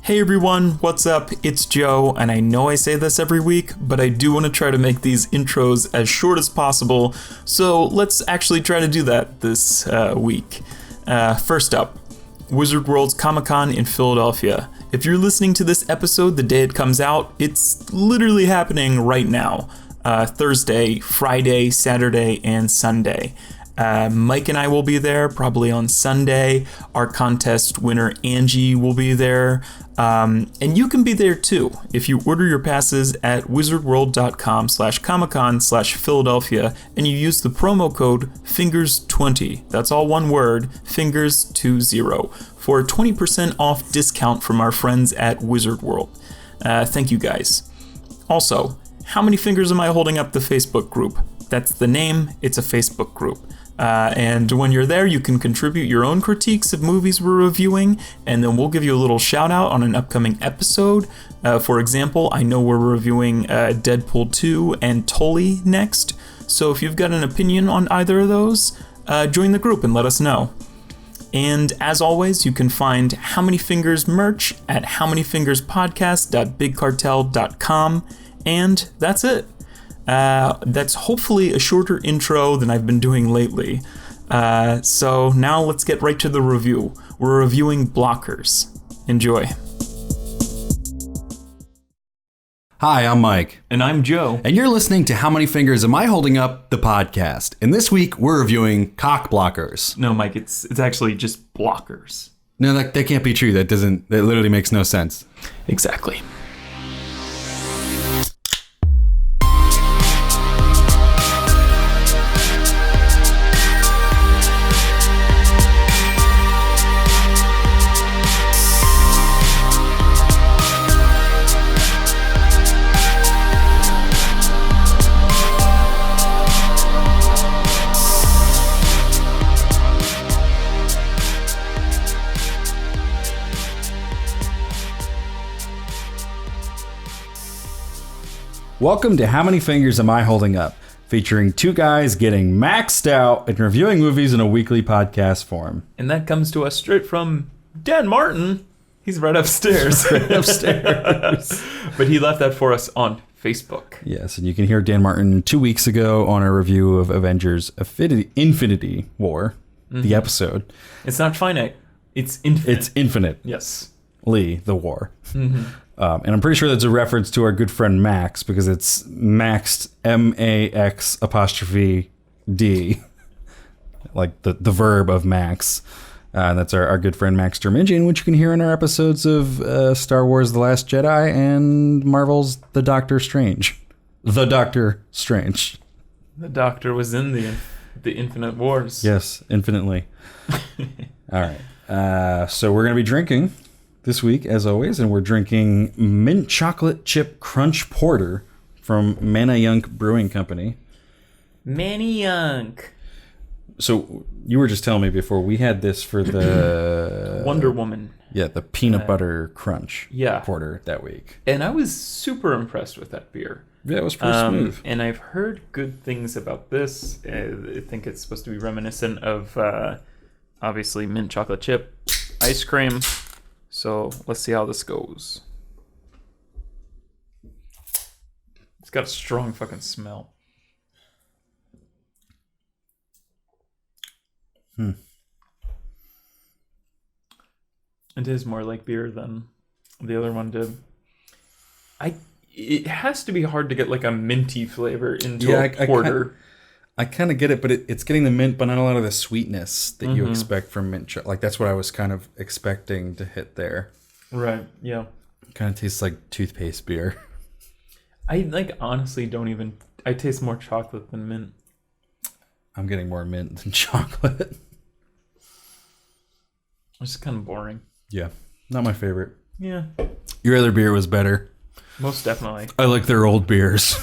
Hey everyone, what's up? It's Joe, and I know I say this every week, but I do want to try to make these intros as short as possible, so let's actually try to do that this week. First up, Wizard World's Comic-Con in Philadelphia. If you're listening to this episode the day it comes out, it's literally happening right now. Thursday, Friday, Saturday, and Sunday. Mike and I will be there probably on Sunday. Our contest winner Angie will be there. And you can be there too if you order your passes at wizardworld.com/comiccon/Philadelphia and you use the promo code FINGERS20. That's all one word, FINGERS20, for a 20% off discount from our friends at Wizard World. Thank you guys. Also, how many fingers am I holding up the Facebook group? That's the name, it's a Facebook group. And when you're there, you can contribute your own critiques of movies we're reviewing, and then we'll give you a little shout out on an upcoming episode. For example, I know we're reviewing Deadpool 2 and Tully next, so if you've got an opinion on either of those, join the group and let us know. And as always, you can find How Many Fingers merch at howmanyfingerspodcast.bigcartel.com, and that's it. That's hopefully a shorter intro than I've been doing lately. So now let's get right to the review. We're reviewing Blockers. Enjoy. Hi, I'm Mike. And I'm Joe. And you're listening to How Many Fingers Am I Holding Up? The podcast. And this week, we're reviewing Cock Blockers. No, Mike, it's actually just Blockers. No, that can't be true. That literally makes no sense. Exactly. Welcome to How Many Fingers Am I Holding Up? Featuring two guys getting maxed out and reviewing movies in a weekly podcast form. And that comes to us straight from Dan Martin. He's right upstairs. But he left that for us on Facebook. Yes, and you can hear Dan Martin 2 weeks ago on a review of Avengers Infinity War, the episode. It's not finite. It's infinite. It's infinite. Yes. The war. And I'm pretty sure that's a reference to our good friend Max, because it's maxed MAX''D, like the verb of Max. That's our good friend Max Dermingian, which you can hear in our episodes of Star Wars The Last Jedi and Marvel's The Doctor Strange. The Doctor Strange. The Doctor was in the Infinite Wars. Yes, infinitely. All right. So we're going to be drinking this week, as always, and we're drinking Mint Chocolate Chip Crunch Porter from Manayunk Brewing Company. Manayunk. So you were just telling me before, we had this for the Wonder Woman. Yeah, the peanut butter crunch porter that week. And I was super impressed with that beer. Yeah, it was pretty smooth. And I've heard good things about this. I think it's supposed to be reminiscent of, obviously, mint chocolate chip ice cream. So let's see how this goes. It's got a strong fucking smell. It is more like beer than the other one did. It has to be hard to get like a minty flavor into a porter. I kind of get it, but it's getting the mint, but not a lot of the sweetness that you expect from mint. Like, that's what I was kind of expecting to hit there. Right, yeah. It kind of tastes like toothpaste beer. I, honestly don't even... I taste more chocolate than mint. I'm getting more mint than chocolate. It's kind of boring. Yeah, not my favorite. Yeah. Your other beer was better. Most definitely. I like their old beers.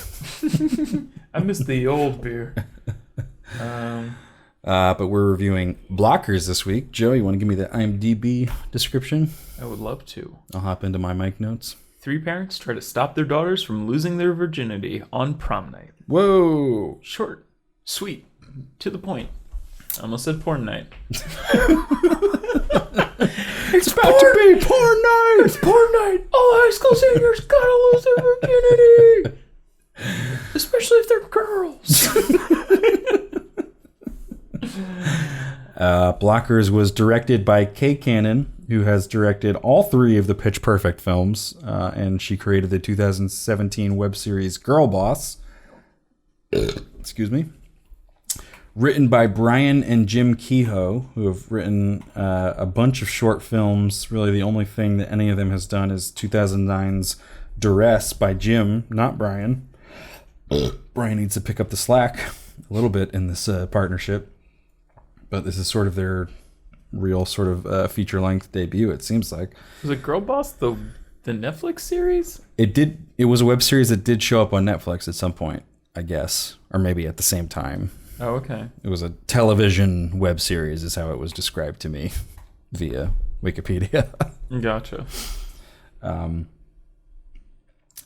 I miss the old beer. But we're reviewing Blockers this week. Joe, you want to give me the IMDb description? I would love to. I'll hop into my mic notes. 3 parents try to stop their daughters from losing their virginity on prom night. Whoa. Short, sweet, to the point. I almost said porn night. It's about to be porn night. It's porn night. All high school seniors gotta lose their virginity. Especially if they're girls. Blockers was directed by Kay Cannon, who has directed all 3 of the Pitch Perfect films, and she created the 2017 web series Girl Boss. Excuse me. Written by Brian and Jim Kehoe, who have written a bunch of short films. Really, the only thing that any of them has done is 2009's Duress by Jim, not Brian. Brian needs to pick up the slack a little bit in this partnership. But this is sort of their real sort of feature-length debut, it seems like. Was it Girl Boss the Netflix series? It was a web series that did show up on Netflix at some point, I guess. Or maybe at the same time. Oh, okay. It was a television web series is how it was described to me via Wikipedia. Gotcha.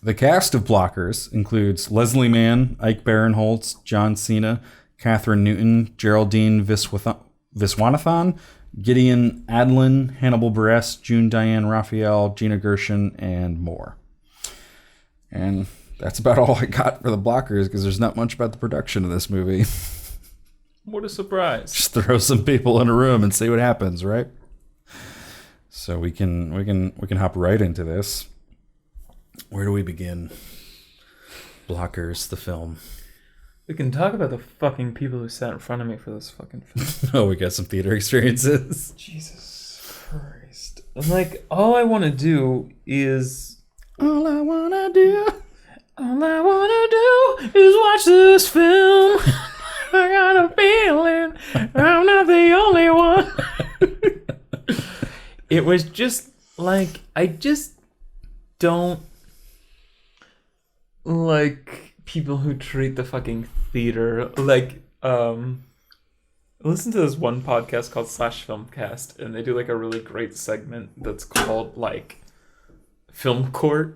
The cast of Blockers includes Leslie Mann, Ike Barinholtz, John Cena, Catherine Newton, Geraldine Viswanathan, Gideon Adlin, Hannibal Buress, June Diane Raphael, Gina Gershon, and more. And that's about all I got for the Blockers because there's not much about the production of this movie. What a surprise. Just throw some people in a room and see what happens, right? So we can hop right into this. Where do we begin? Blockers, the film. We can talk about the fucking people who sat in front of me for this fucking film. Oh, we got some theater experiences. Jesus Christ. I'm like, all I want to do is... All I want to do is watch this film. I got a feeling I'm not the only one. It was just like, I just don't like people who treat the fucking theater like, listen to this one podcast called Slash Filmcast, and they do like a really great segment that's called like Film Court.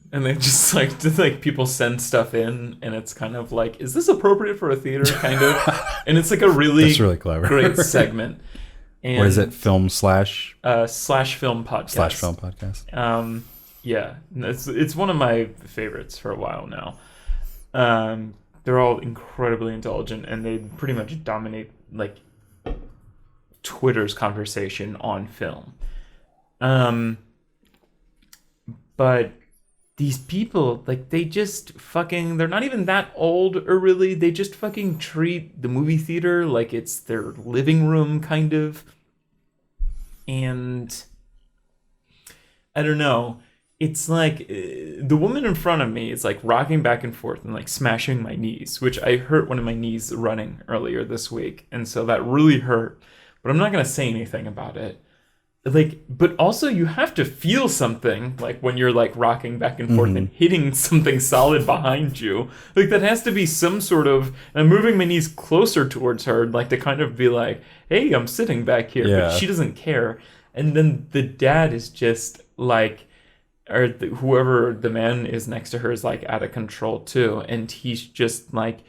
And they just like people send stuff in, and it's kind of like, is this appropriate for a theater? Kind of, and it's like a That's really clever. great segment. And, what is it? Film slash film podcast. Slash film podcast. Yeah, it's one of my favorites for a while now. They're all incredibly intelligent, and they pretty much dominate like Twitter's conversation on film. But these people, like, they just fucking, they're not even that old, or really, they just fucking treat the movie theater like it's their living room, kind of. And I don't know. It's like the woman in front of me is like rocking back and forth and like smashing my knees, which I hurt one of my knees running earlier this week. And so that really hurt. But I'm not going to say anything about it. Like, but also you have to feel something like when you're like rocking back and forth and hitting something solid behind you. Like that has to be some sort of, and I'm moving my knees closer towards her, like to kind of be like, hey, I'm sitting back here. Yeah. But she doesn't care. And then the dad is just like, or whoever the man is next to her is like out of control too. And he's just like,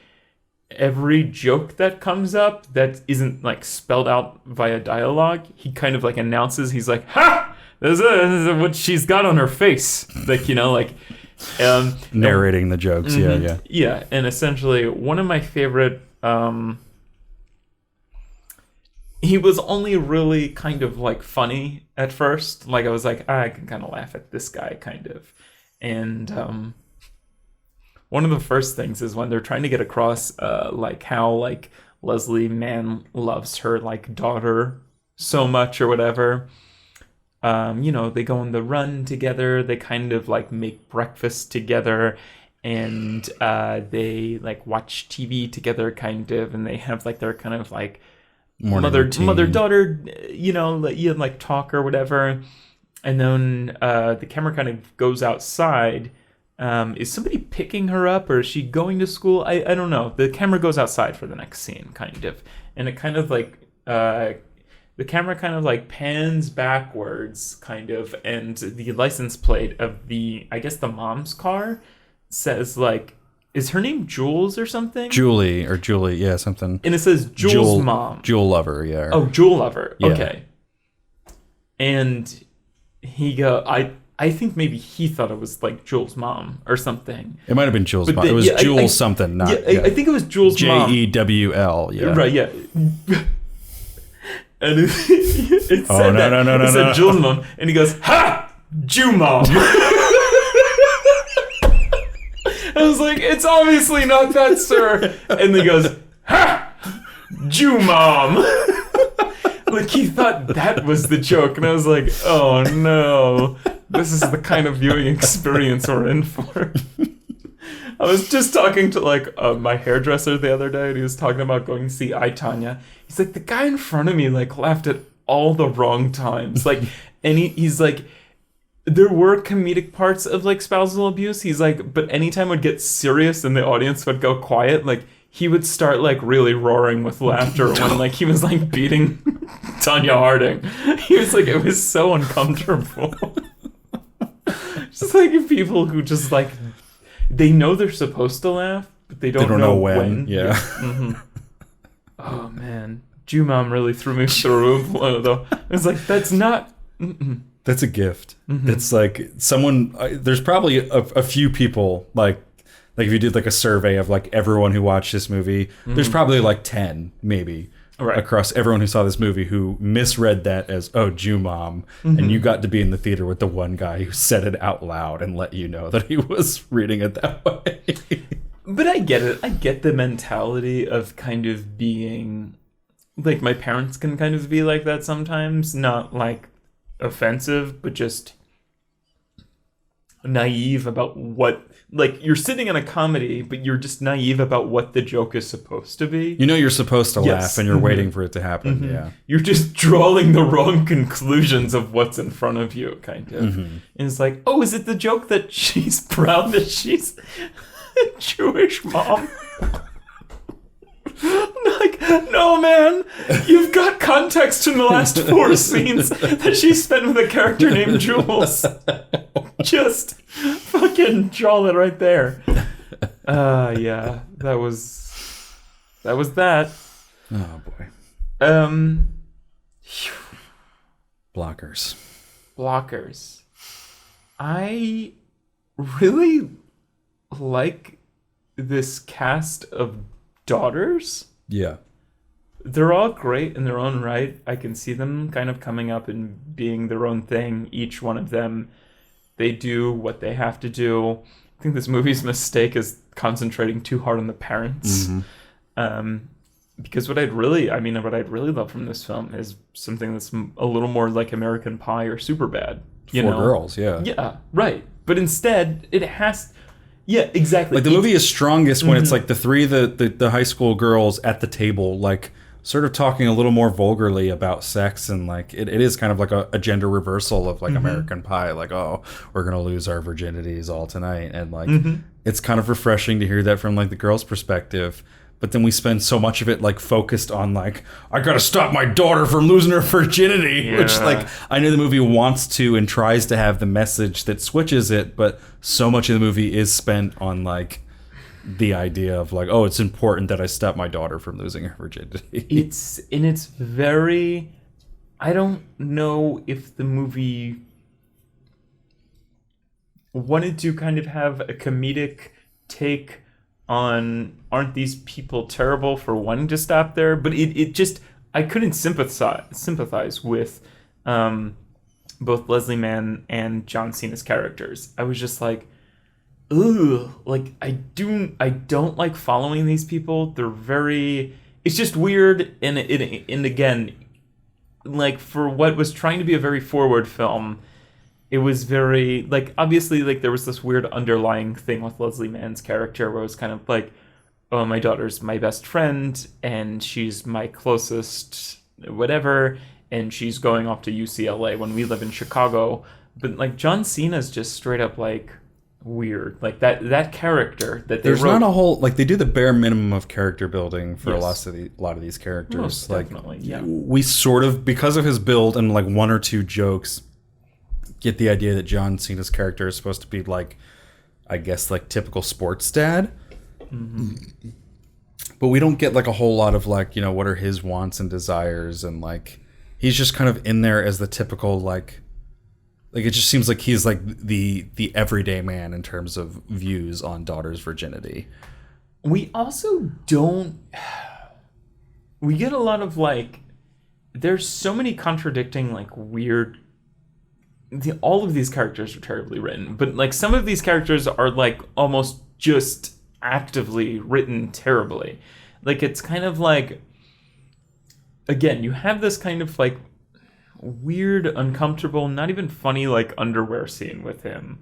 every joke that comes up that isn't like spelled out via dialogue, he kind of like announces, he's like, ha, this is what she's got on her face, like, you know, like narrating the jokes. Yeah. And essentially one of my favorite, he was only really kind of like funny at first, like I was like, I can kind of laugh at this guy kind of. And one of the first things is when they're trying to get across, like how like Leslie Mann loves her like daughter so much or whatever. You know, they go on the run together. They kind of like make breakfast together, and they like watch TV together, kind of, and they have like their kind of like mother daughter, you know, like talk or whatever. And then the camera kind of goes outside. Is somebody picking her up, or is she going to school? I don't know. The camera goes outside for the next scene, kind of. And it kind of like, the camera kind of like pans backwards, kind of. And the license plate of I guess the mom's car says like, is her name Jules or something? Julie, yeah, something. And it says Jules' mom. Jewel Lover, yeah. Oh, Jewel Lover. Yeah. Okay. and I think maybe he thought it was like Jules' mom or something. It might have been Jules' But mom. the- It was yeah, Jules something, not I think it was Jules' mom. Jewl. Yeah. Right, yeah. And it said Oh, no, that. no, no, It no, said no. Jules' mom, and he goes, "Ha! Jew mom." I was like, "It's obviously not that, sir." And he goes, "Ha! Jew mom." Like, he thought that was the joke, and I was like, "Oh no, this is the kind of viewing experience we're in for." I was just talking to like my hairdresser the other day, and he was talking about going to see I, Tanya. He's like, the guy in front of me like laughed at all the wrong times, like, and he's like, there were comedic parts of like spousal abuse. He's like, but anytime it would get serious and the audience would go quiet, like he would start like really roaring with laughter when like he was like beating Tanya Harding. He was like, it was so uncomfortable. Just like people who just like, they know they're supposed to laugh, but they don't know when. Yeah. Mm-hmm. Oh man, Jew mom really threw me through a blow though. It's like, that's not. Mm-mm. That's a gift. It's like someone. There's probably a few people like if you did like a survey of like everyone who watched this movie, there's probably like 10 maybe across everyone who saw this movie who misread that as Jew mom, and you got to be in the theater with the one guy who said it out loud and let you know that he was reading it that way. But I get it. I get the mentality of kind of being like, my parents can kind of be like that sometimes, not like offensive, but just naive about what, like, you're sitting in a comedy, but you're just naive about what the joke is supposed to be. You know you're supposed to Yes. laugh and you're waiting for it to happen. Yeah. You're just drawing the wrong conclusions of what's in front of you, kind of. And it's like, oh, is it the joke that she's proud that she's a Jewish mom? Like, no, man, you've got context in the last 4 scenes that she spent with a character named Jules. Just fucking draw it right there. Yeah, that was that. Oh boy. Blockers. Blockers. I really like this cast of daughters. Yeah. They're all great in their own right. I can see them kind of coming up and being their own thing. Each one of them, they do what they have to do. I think this movie's mistake is concentrating too hard on the parents. Because what I'd really love from this film is something that's a little more like American Pie or Superbad. For girls, yeah. Yeah, right. But instead, it has... Yeah, exactly. Like the movie is strongest when it's like the three the high school girls at the table, like sort of talking a little more vulgarly about sex, and like it is kind of like a gender reversal of like American Pie, like, oh, we're gonna lose our virginities all tonight, and like it's kind of refreshing to hear that from like the girls' perspective. But then we spend so much of it like focused on like, I gotta stop my daughter from losing her virginity, which like I know the movie wants to and tries to have the message that switches it, but so much of the movie is spent on like the idea of like, oh, it's important that I stop my daughter from losing her virginity. It's very, I don't know if the movie wanted to kind of have a comedic take on, aren't these people terrible for wanting to stop there? But it just, I couldn't sympathize with both Leslie Mann and John Cena's characters. I was just like, ugh, like I don't like following these people. They're very, it's just weird, and again, like for what was trying to be a very forward film, it was very, like, obviously, like, there was this weird underlying thing with Leslie Mann's character where it was kind of like, oh, my daughter's my best friend, and she's my closest whatever, and she's going off to UCLA when we live in Chicago. But, like, John Cena's just straight up, like, weird. Like, that character that they There's wrote... not a whole, like, they do the bare minimum of character building for Yes. a lot of these characters. Most like, definitely, yeah. We sort of, because of his build and, like, one or two jokes, get the idea that John Cena's character is supposed to be like, I guess, like typical sports dad. But we don't get like a whole lot of like, you know, what are his wants and desires, and like he's just kind of in there as the typical like it just seems like he's like the everyday man in terms of views on daughters' virginity. We also don't. We get a lot of like. There's so many contradicting like weird. All of these characters are terribly written, but like some of these characters are like almost just actively written terribly. Like it's kind of like. Again, you have this kind of like weird, uncomfortable, not even funny like underwear scene with him,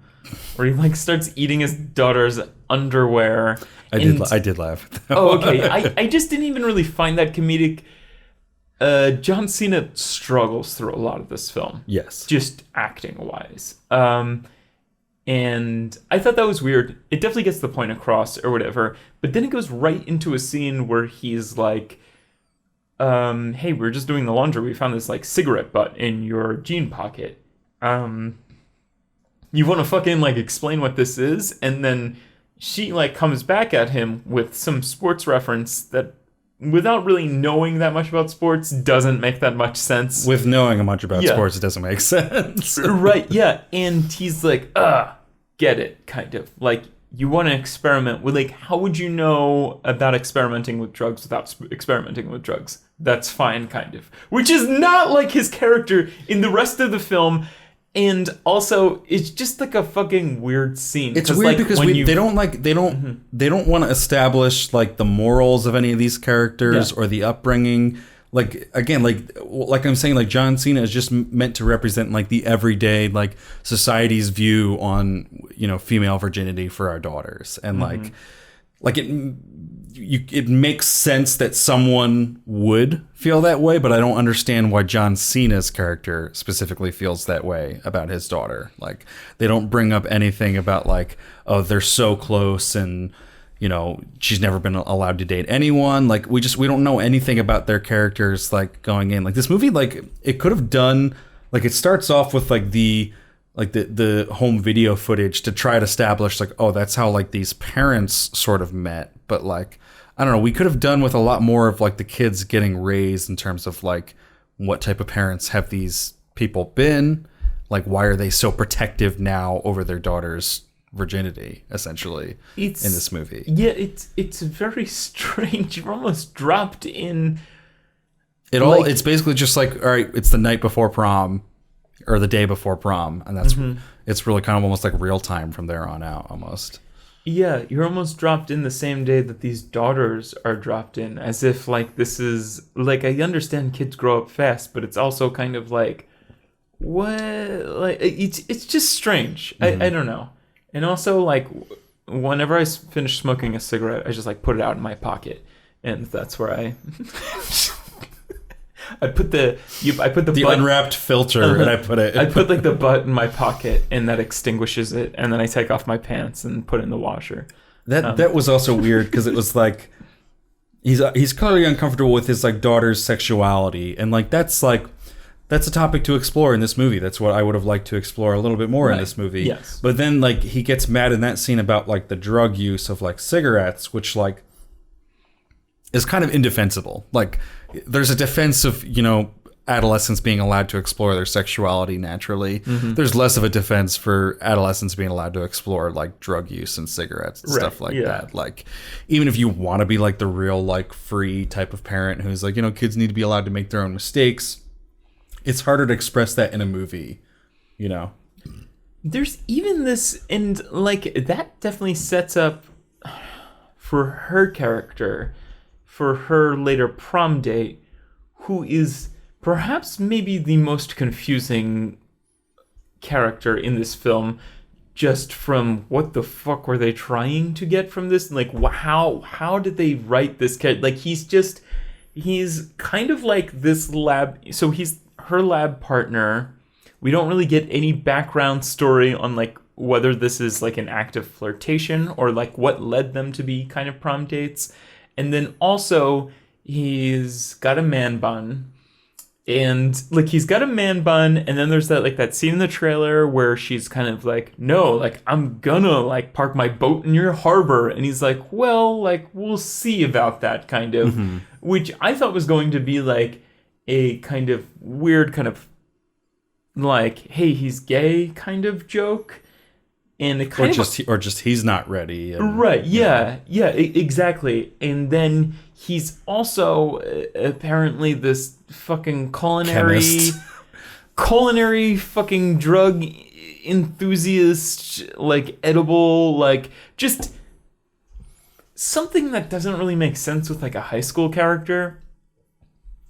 where he like starts eating his daughter's underwear. I did laugh at that. Oh, okay. I just didn't even really find that comedic. John Cena struggles through a lot of this film. Yes. Just acting wise. And I thought that was weird. It definitely gets the point across or whatever, but then it goes right into a scene where he's like, hey, we're just doing the laundry. We found this like cigarette butt in your jean pocket. You want to fucking like explain what this is? And then she like comes back at him with some sports reference that, without really knowing that much about sports, doesn't make that much sense. With knowing much about sports, it doesn't make sense. Right, yeah. And he's like, get it, kind of. Like, you want to experiment with, like, how would you know about experimenting with drugs without experimenting with drugs? That's fine, kind of. Which is not like his character in the rest of the film. And also, it's just like a fucking weird scene. It's weird like, because they don't want to establish like the morals of any of these characters or the upbringing. Like again, like I'm saying, like John Cena is just meant to represent like the everyday like society's view on female virginity for our daughters, and it makes sense that someone would feel that way, but I don't understand why John Cena's character specifically feels that way about his daughter. Like, they don't bring up anything about like, oh, they're so close and, she's never been allowed to date anyone. Like, we don't know anything about their characters, like, going in. Like, this movie, like, it could have done, like, it starts off with, like, the home video footage to try to establish, like, oh, that's how, like, these parents sort of met. But, like, I don't know, we could have done with a lot more of like the kids getting raised in terms of like what type of parents have these people been, like why are they so protective now over their daughter's virginity, essentially, in this movie. Yeah, it's very strange. You're almost dropped in. It's basically just like, all right, it's the night before prom or the day before prom, and that's it's really kind of almost like real time from there on out, almost. Yeah, you're almost dropped in the same day that these daughters are dropped in, as if, like, this is... Like, I understand kids grow up fast, but it's also kind of like... What? Like, it's just strange. I don't know. And also, like, whenever I finish smoking a cigarette, I just, like, put it out in my pocket. And that's where I... I put the butt, unwrapped filter, and I put it. I put like the butt in my pocket, and that extinguishes it. And then I take off my pants and put it in the washer. That was also weird because it was like he's clearly uncomfortable with his like daughter's sexuality, and like that's a topic to explore in this movie. That's what I would have liked to explore a little bit more in this movie. Yes. But then like he gets mad in that scene about like the drug use of like cigarettes, which like is kind of indefensible. Like, there's a defense of, adolescents being allowed to explore their sexuality naturally. There's less of a defense for adolescents being allowed to explore, like, drug use and cigarettes and stuff like that. Like, even if you want to be, like, the real, like, free type of parent who's like, kids need to be allowed to make their own mistakes, it's harder to express that in a movie, There's even this, and, like, that definitely sets up for her character, for her later prom date, who is perhaps maybe the most confusing character in this film, just from what the fuck were they trying to get from this? Like, how did they write this character? Like, he's kind of like this lab, so he's her lab partner. We don't really get any background story on, like, whether this is, like, an act of flirtation or, like, what led them to be kind of prom dates. And then also, he's got a man bun. And, like, he's got a man bun. And then there's that scene in the trailer where she's kind of like, no, like, I'm gonna, like, park my boat in your harbor. And he's like, well, like, we'll see about that, kind of. Which I thought was going to be, like, a kind of weird kind of like, hey, he's gay kind of joke. And it kind or just he's not ready. And, right, yeah, exactly. And then he's also apparently this fucking Chemist. culinary fucking drug enthusiast, like edible, like just something that doesn't really make sense with like a high school character.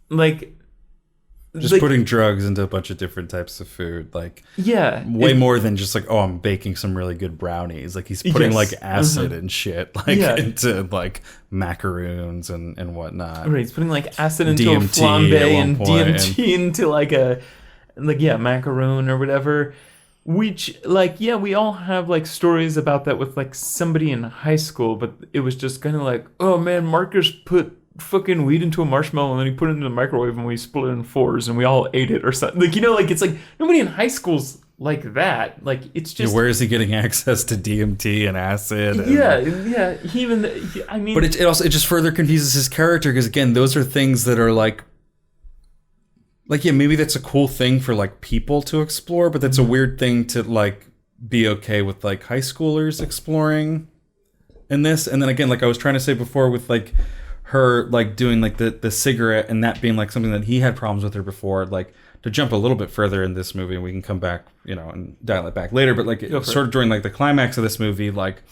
Like just like, putting drugs into a bunch of different types of food, like way more than just like, oh, I'm baking some really good brownies. Like he's putting like acid and shit like into like macaroons and whatnot. Right, he's putting like acid into DMT a flambe and DMT into like a macaroon or whatever. Which like we all have like stories about that with like somebody in high school, but it was just kind of like, oh man, Marcus put fucking weed into a marshmallow and then he put it in the microwave and we split it in fours and we all ate it or something. Like, like it's like nobody in high school's like that. Like it's just where is he getting access to DMT and acid? I mean, but it also just further confuses his character because again, those are things that are like maybe that's a cool thing for like people to explore, but that's a weird thing to like be okay with like high schoolers exploring in this. And then again, like I was trying to say before with like her like doing like the cigarette and that being like something that he had problems with her before, like to jump a little bit further in this movie and we can come back, and dial it back later, but like sort of during like the climax of this movie, like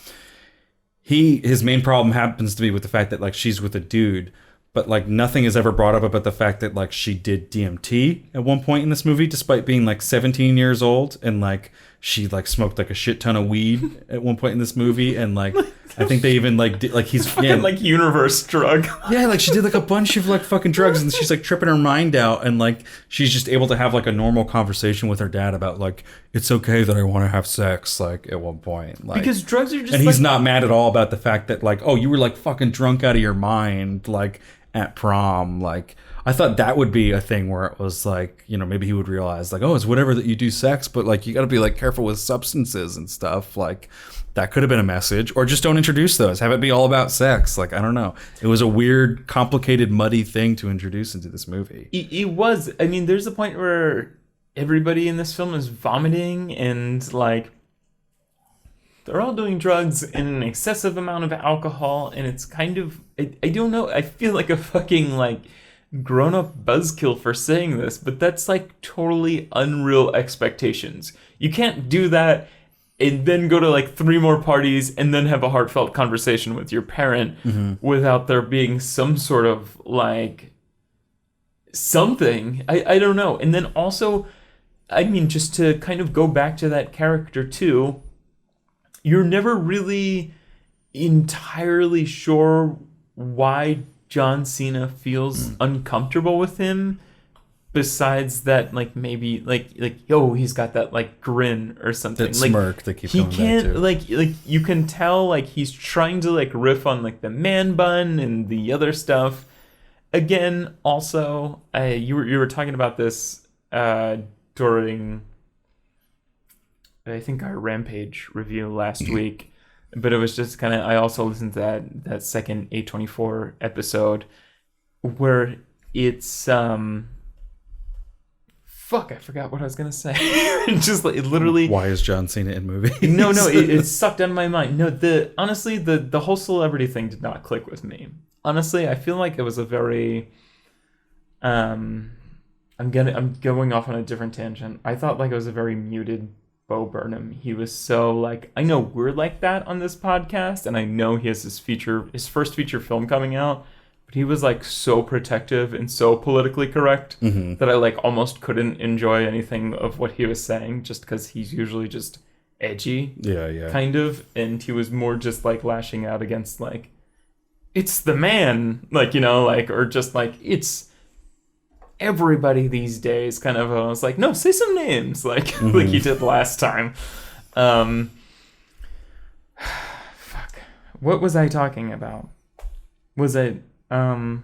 his main problem happens to be with the fact that like she's with a dude, but like nothing is ever brought up about the fact that like she did DMT at one point in this movie despite being like 17 years old, and like she like smoked like a shit ton of weed at one point in this movie, and like I think they even like did, like he's fucking like universe drug. Yeah, like she did like a bunch of like fucking drugs and she's like tripping her mind out, and like she's just able to have like a normal conversation with her dad about like it's okay that I want to have sex like at one point, like because drugs are just and he's not mad at all about the fact that like, oh, you were like fucking drunk out of your mind like at prom. Like I thought that would be a thing where it was like, maybe he would realize like, oh, it's whatever that you do sex, but like you got to be like careful with substances and stuff. Like that could have been a message, or just don't introduce those. Have it be all about sex. Like, I don't know. It was a weird, complicated, muddy thing to introduce into this movie. It was. I mean, there's a point where everybody in this film is vomiting and like they're all doing drugs in an excessive amount of alcohol, and it's kind of I don't know. I feel like a fucking like grown-up buzzkill for saying this, but that's like totally unreal expectations. You can't do that and then go to like 3 more parties and then have a heartfelt conversation with your parent without there being some sort of like something. I don't know. And then also, I mean, just to kind of go back to that character too, you're never really entirely sure why John Cena feels uncomfortable with him, besides that like maybe like he's got that like grin or something, that like smirk that keeps he coming can't back to. like you can tell like he's trying to like riff on like the man bun and the other stuff. Again, also you were talking about this during I think our Rampage review last week, but it was just kind of, I also listened to that second A24 episode where it's fuck, I forgot what I was gonna say. Just like, it literally. Why is John Cena in movies? No, it sucked out of my mind. No, honestly, the whole celebrity thing did not click with me. Honestly, I feel like it was a very I'm going off on a different tangent. I thought like it was a very muted Bo Burnham. He was so like, I know we're like that on this podcast, and I know he has his first feature film coming out, but he was like so protective and so politically correct that I like almost couldn't enjoy anything of what he was saying, just because he's usually just edgy, kind of, and he was more just like lashing out against like, it's the man, like, like, or just like, it's everybody these days, kind of. I was like, no, say some names, like like you did last time. Fuck, what was I talking about? Was it John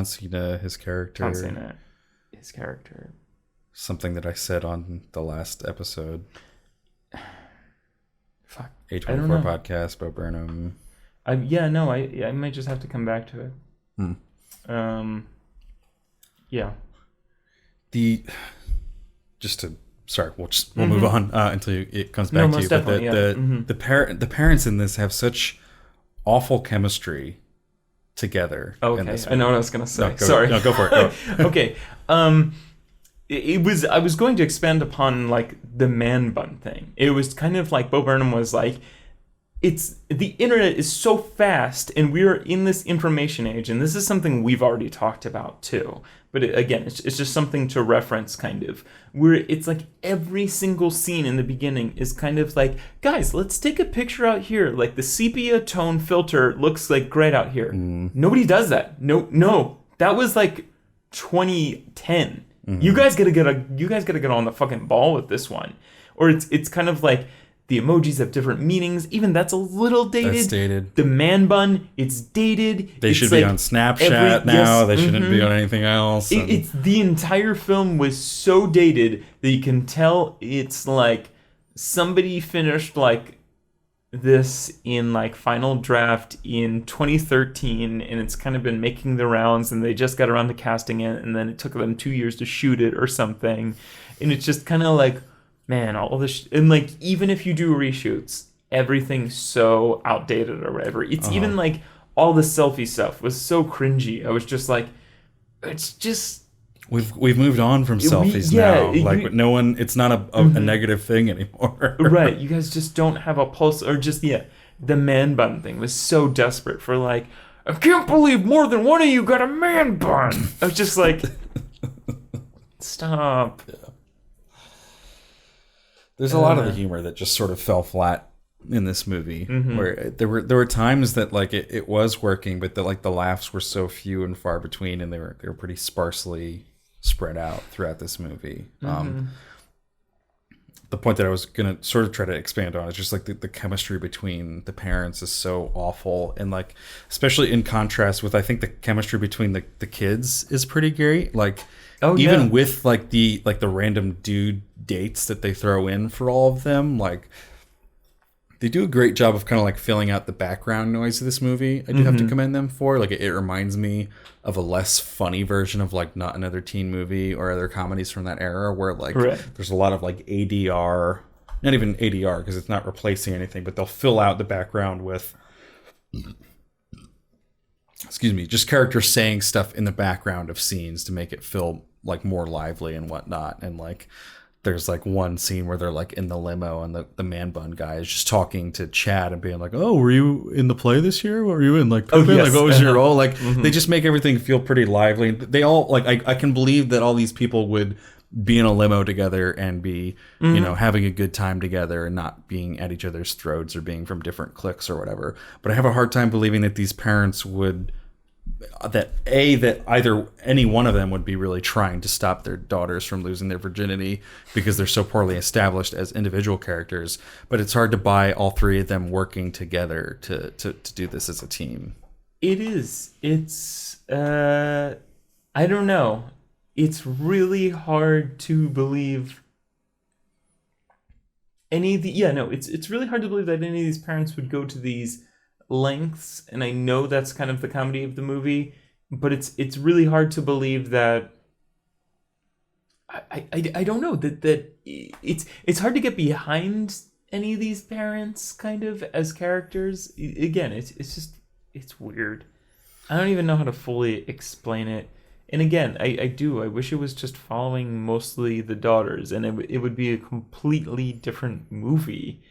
Cena, his character. Something that I said on the last episode. Fuck, A24 podcast, Bo Burnham. I might just have to come back to it. Yeah. The just to sorry, we'll move on until it comes back to you. But the parents in this have such awful chemistry together. Okay, I know what I was gonna say. Sorry, go for it. Go. Okay, it was. I was going to expand upon like the man bun thing. It was kind of like Bo Burnham was like, it's the internet is so fast, and we are in this information age, and this is something we've already talked about too. But again, it's just something to reference, kind of. Where it's like every single scene in the beginning is kind of like, guys, let's take a picture out here. Like the sepia tone filter looks like great out here. Nobody does that. No, that was like 2010. You guys gotta get on the fucking ball with this one. Or it's kind of like the emojis have different meanings. Even that's a little dated. That's dated. The man bun, it's dated. They should be on Snapchat now. They shouldn't be on anything else. It's the entire film was so dated that you can tell it's like somebody finished like this in like final draft in 2013, and it's kind of been making the rounds, and they just got around to casting it, and then it took them 2 years to shoot it or something, and it's just kind of like, man, all this and like even if you do reshoots, everything's so outdated or whatever. It's even like all the selfie stuff was so cringy. I was just like, it's just we've moved on from selfies now. Like no one, it's not a negative thing anymore. Right? You guys just don't have a pulse, or just the man bun thing was so desperate for like, I can't believe more than one of you got a man bun. I was just like, stop. Yeah. There's a lot of the humor that just sort of fell flat in this movie, where there were times that like it was working, but the laughs were so few and far between, and they were pretty sparsely spread out throughout this movie. The point that I was gonna sort of try to expand on is just like the chemistry between the parents is so awful, and like especially in contrast with, I think the chemistry between the kids is pretty great. Like even with like the random dude dates that they throw in for all of them, like they do a great job of kind of like filling out the background noise of this movie. I do have to commend them for like it reminds me of a less funny version of like Not Another Teen Movie or other comedies from that era, where like there's a lot of like ADR, not even ADR because it's not replacing anything, but they'll fill out the background with just characters saying stuff in the background of scenes to make it feel like more lively and whatnot. And like there's like one scene where they're like in the limo, and the man bun guy is just talking to Chad and being like, "Oh, were you in the play this year? Were you in like Pippin? Like what was your role?" Like they just make everything feel pretty lively. They all like I can believe that all these people would be in a limo together and be you know having a good time together and not being at each other's throats or being from different cliques or whatever. But I have a hard time believing that these parents would that either any one of them would be really trying to stop their daughters from losing their virginity, because they're so poorly established as individual characters. But it's hard to buy all three of them working together to do this as a team. It is. It's I don't know. It's really hard to believe any of the it's really hard to believe that any of these parents would go to these lengths, and I know that's kind of the comedy of the movie, but it's really hard to believe that I don't know that it's hard to get behind any of these parents kind of as characters. Again, it's weird. I don't even know how to fully explain it. And again, I wish it was just following mostly the daughters, and it would be a completely different movie.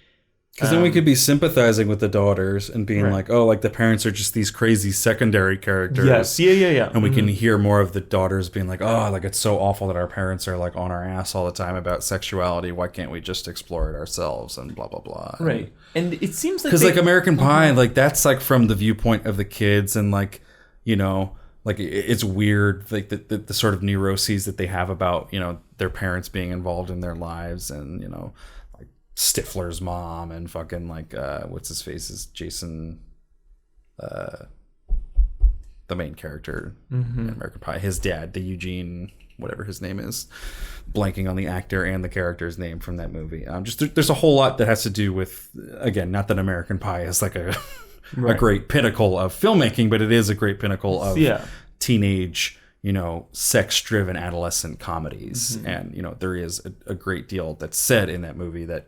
Because then we could be sympathizing with the daughters and being like, oh, like the parents are just these crazy secondary characters. Yes, yeah. And we can hear more of the daughters being like, oh, like it's so awful that our parents are like on our ass all the time about sexuality. Why can't we just explore it ourselves and blah, blah, blah. Right. And it seems like... Because like American Pie, like that's like from the viewpoint of the kids, and like, you know, like it's weird, like the sort of neuroses that they have about, you know, their parents being involved in their lives, and, you know, Stifler's mom and fucking like what's his face is Jason, the main character in American Pie, his dad, the Eugene whatever his name is, blanking on the actor and the character's name from that movie. There's a whole lot that has to do with, again, not that American Pie is like a a great pinnacle of filmmaking, but it is a great pinnacle of teenage, sex-driven adolescent comedies. And, there is a great deal that's said in that movie that,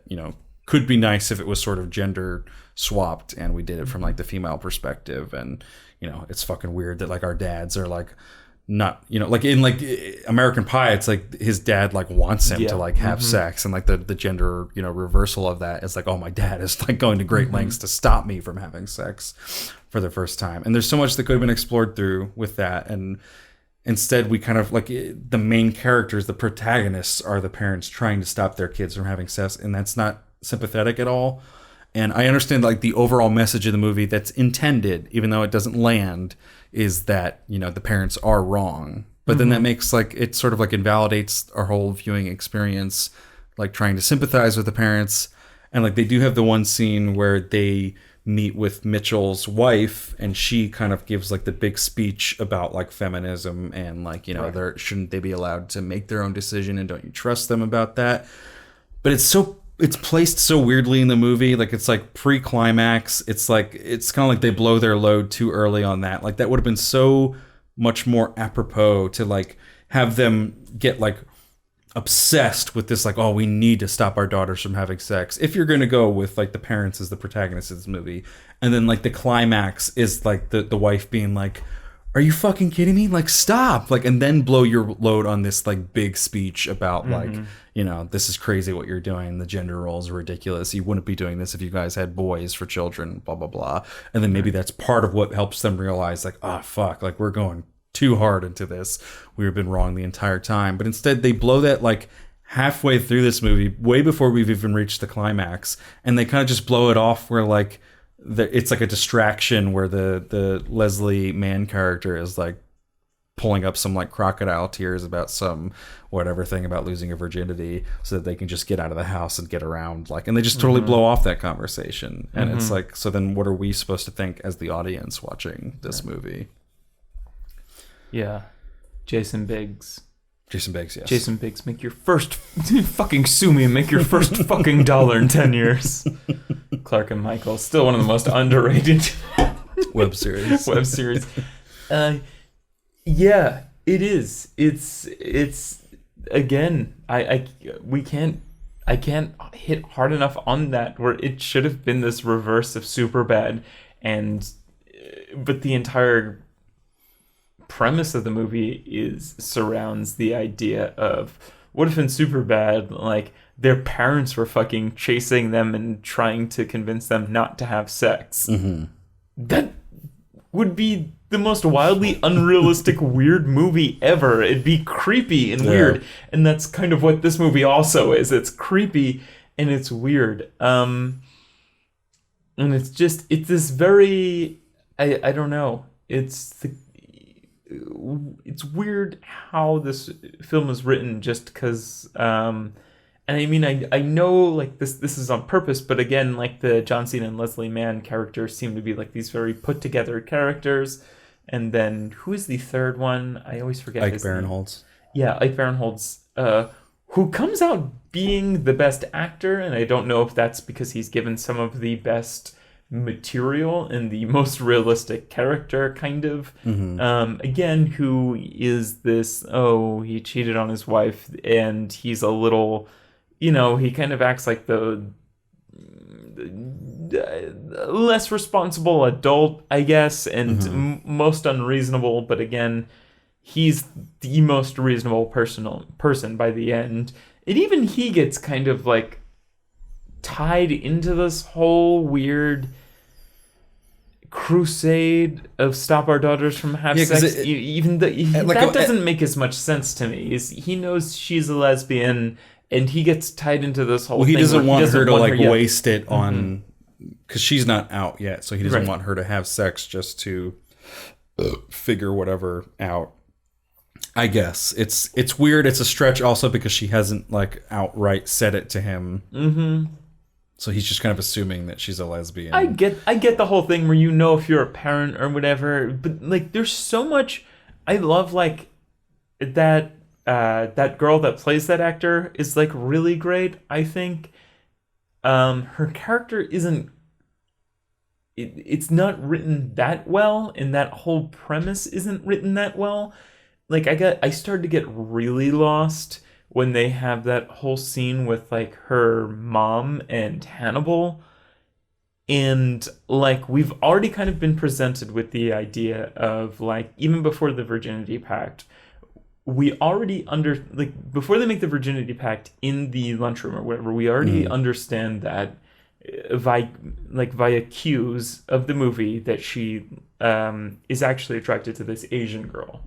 could be nice if it was sort of gender swapped and we did it from like the female perspective. And, it's fucking weird that like our dads are like, not, like in like American Pie, it's like his dad like wants him to like have sex, and like the gender, reversal of that is like, oh, my dad is like going to great lengths to stop me from having sex for the first time. And there's so much that could have been explored through with that. And instead we kind of like the main characters, the protagonists are the parents trying to stop their kids from having sex. And that's not sympathetic at all. And I understand like the overall message of the movie that's intended, even though it doesn't land, is that, the parents are wrong. But then that makes like, it sort of like invalidates our whole viewing experience, like trying to sympathize with the parents. And like they do have the one scene where they meet with Mitchell's wife, and she kind of gives like the big speech about like feminism and like, shouldn't they be allowed to make their own decision, and don't you trust them about that? But it's placed so weirdly in the movie. Like it's like pre-climax. It's kind of like they blow their load too early on that. Like that would have been so much more apropos to like have them get like obsessed with this, like, oh, we need to stop our daughters from having sex. If you're going to go with like the parents as the protagonists of this movie. And then like the climax is like the wife being like, are you fucking kidding me? Like, stop. Like, and then blow your load on this like big speech about like, this is crazy what you're doing. The gender roles are ridiculous. You wouldn't be doing this if you guys had boys for children, blah, blah, blah. And then maybe that's part of what helps them realize like, oh, fuck, like we're going too hard into this. We've been wrong the entire time. But instead they blow that like halfway through this movie, way before we've even reached the climax. And they kind of just blow it off where like, it's like a distraction where the Leslie Mann character is like pulling up some like crocodile tears about some whatever thing about losing her virginity so that they can just get out of the house and get around, like, and they just totally blow off that conversation. And it's like, so then what are we supposed to think as the audience watching this movie? Yeah. Jason Biggs, yes. Jason Biggs, make your first fucking sue me and make your first fucking $1 in 10 years. Clark and Michael, still one of the most underrated web series. Yeah, it is. It's again, I can't hit hard enough on that, where it should have been this reverse of Superbad, but the entire premise of the movie surrounds the idea of, what if in Superbad, like, their parents were fucking chasing them and trying to convince them not to have sex? That would be the most wildly unrealistic weird movie ever. It'd be creepy and weird, and that's kind of what this movie also is. It's creepy and it's weird, and it's this very, I don't know, it's weird how this film is written, just because, and I mean, I know like this is on purpose, but again, like the John Cena and Leslie Mann characters seem to be like these very put together characters. And then who is the third one? I always forget. Ike Barinholtz. Yeah, Ike Barinholtz, who comes out being the best actor, and I don't know if that's because he's given some of the best material and the most realistic character, kind of. Again, who is this, he cheated on his wife, and he's a little, he kind of acts like the less responsible adult, I guess, and most unreasonable, but again, he's the most reasonable person by the end. And even he gets kind of like tied into this whole weird crusade of stop our daughters from having sex. That doesn't make as much sense to me. He knows she's a lesbian, and he gets tied into this whole thing. He doesn't want her to like waste it on, because she's not out yet, so he doesn't want her to have sex just to figure whatever out. I guess it's weird. It's a stretch also because she hasn't like outright said it to him. So he's just kind of assuming that she's a lesbian. I get the whole thing where if you're a parent or whatever, but like there's so much. I love like that that girl that plays that actor is like really great, I think. Her character isn't, it's not written that well, and that whole premise isn't written that well. I started to get really lost when they have that whole scene with like her mom and Hannibal. And like we've already kind of been presented with the idea of like even before the virginity pact, we already before they make the virginity pact in the lunchroom or whatever, we already understand that via cues of the movie that she is actually attracted to this Asian girl.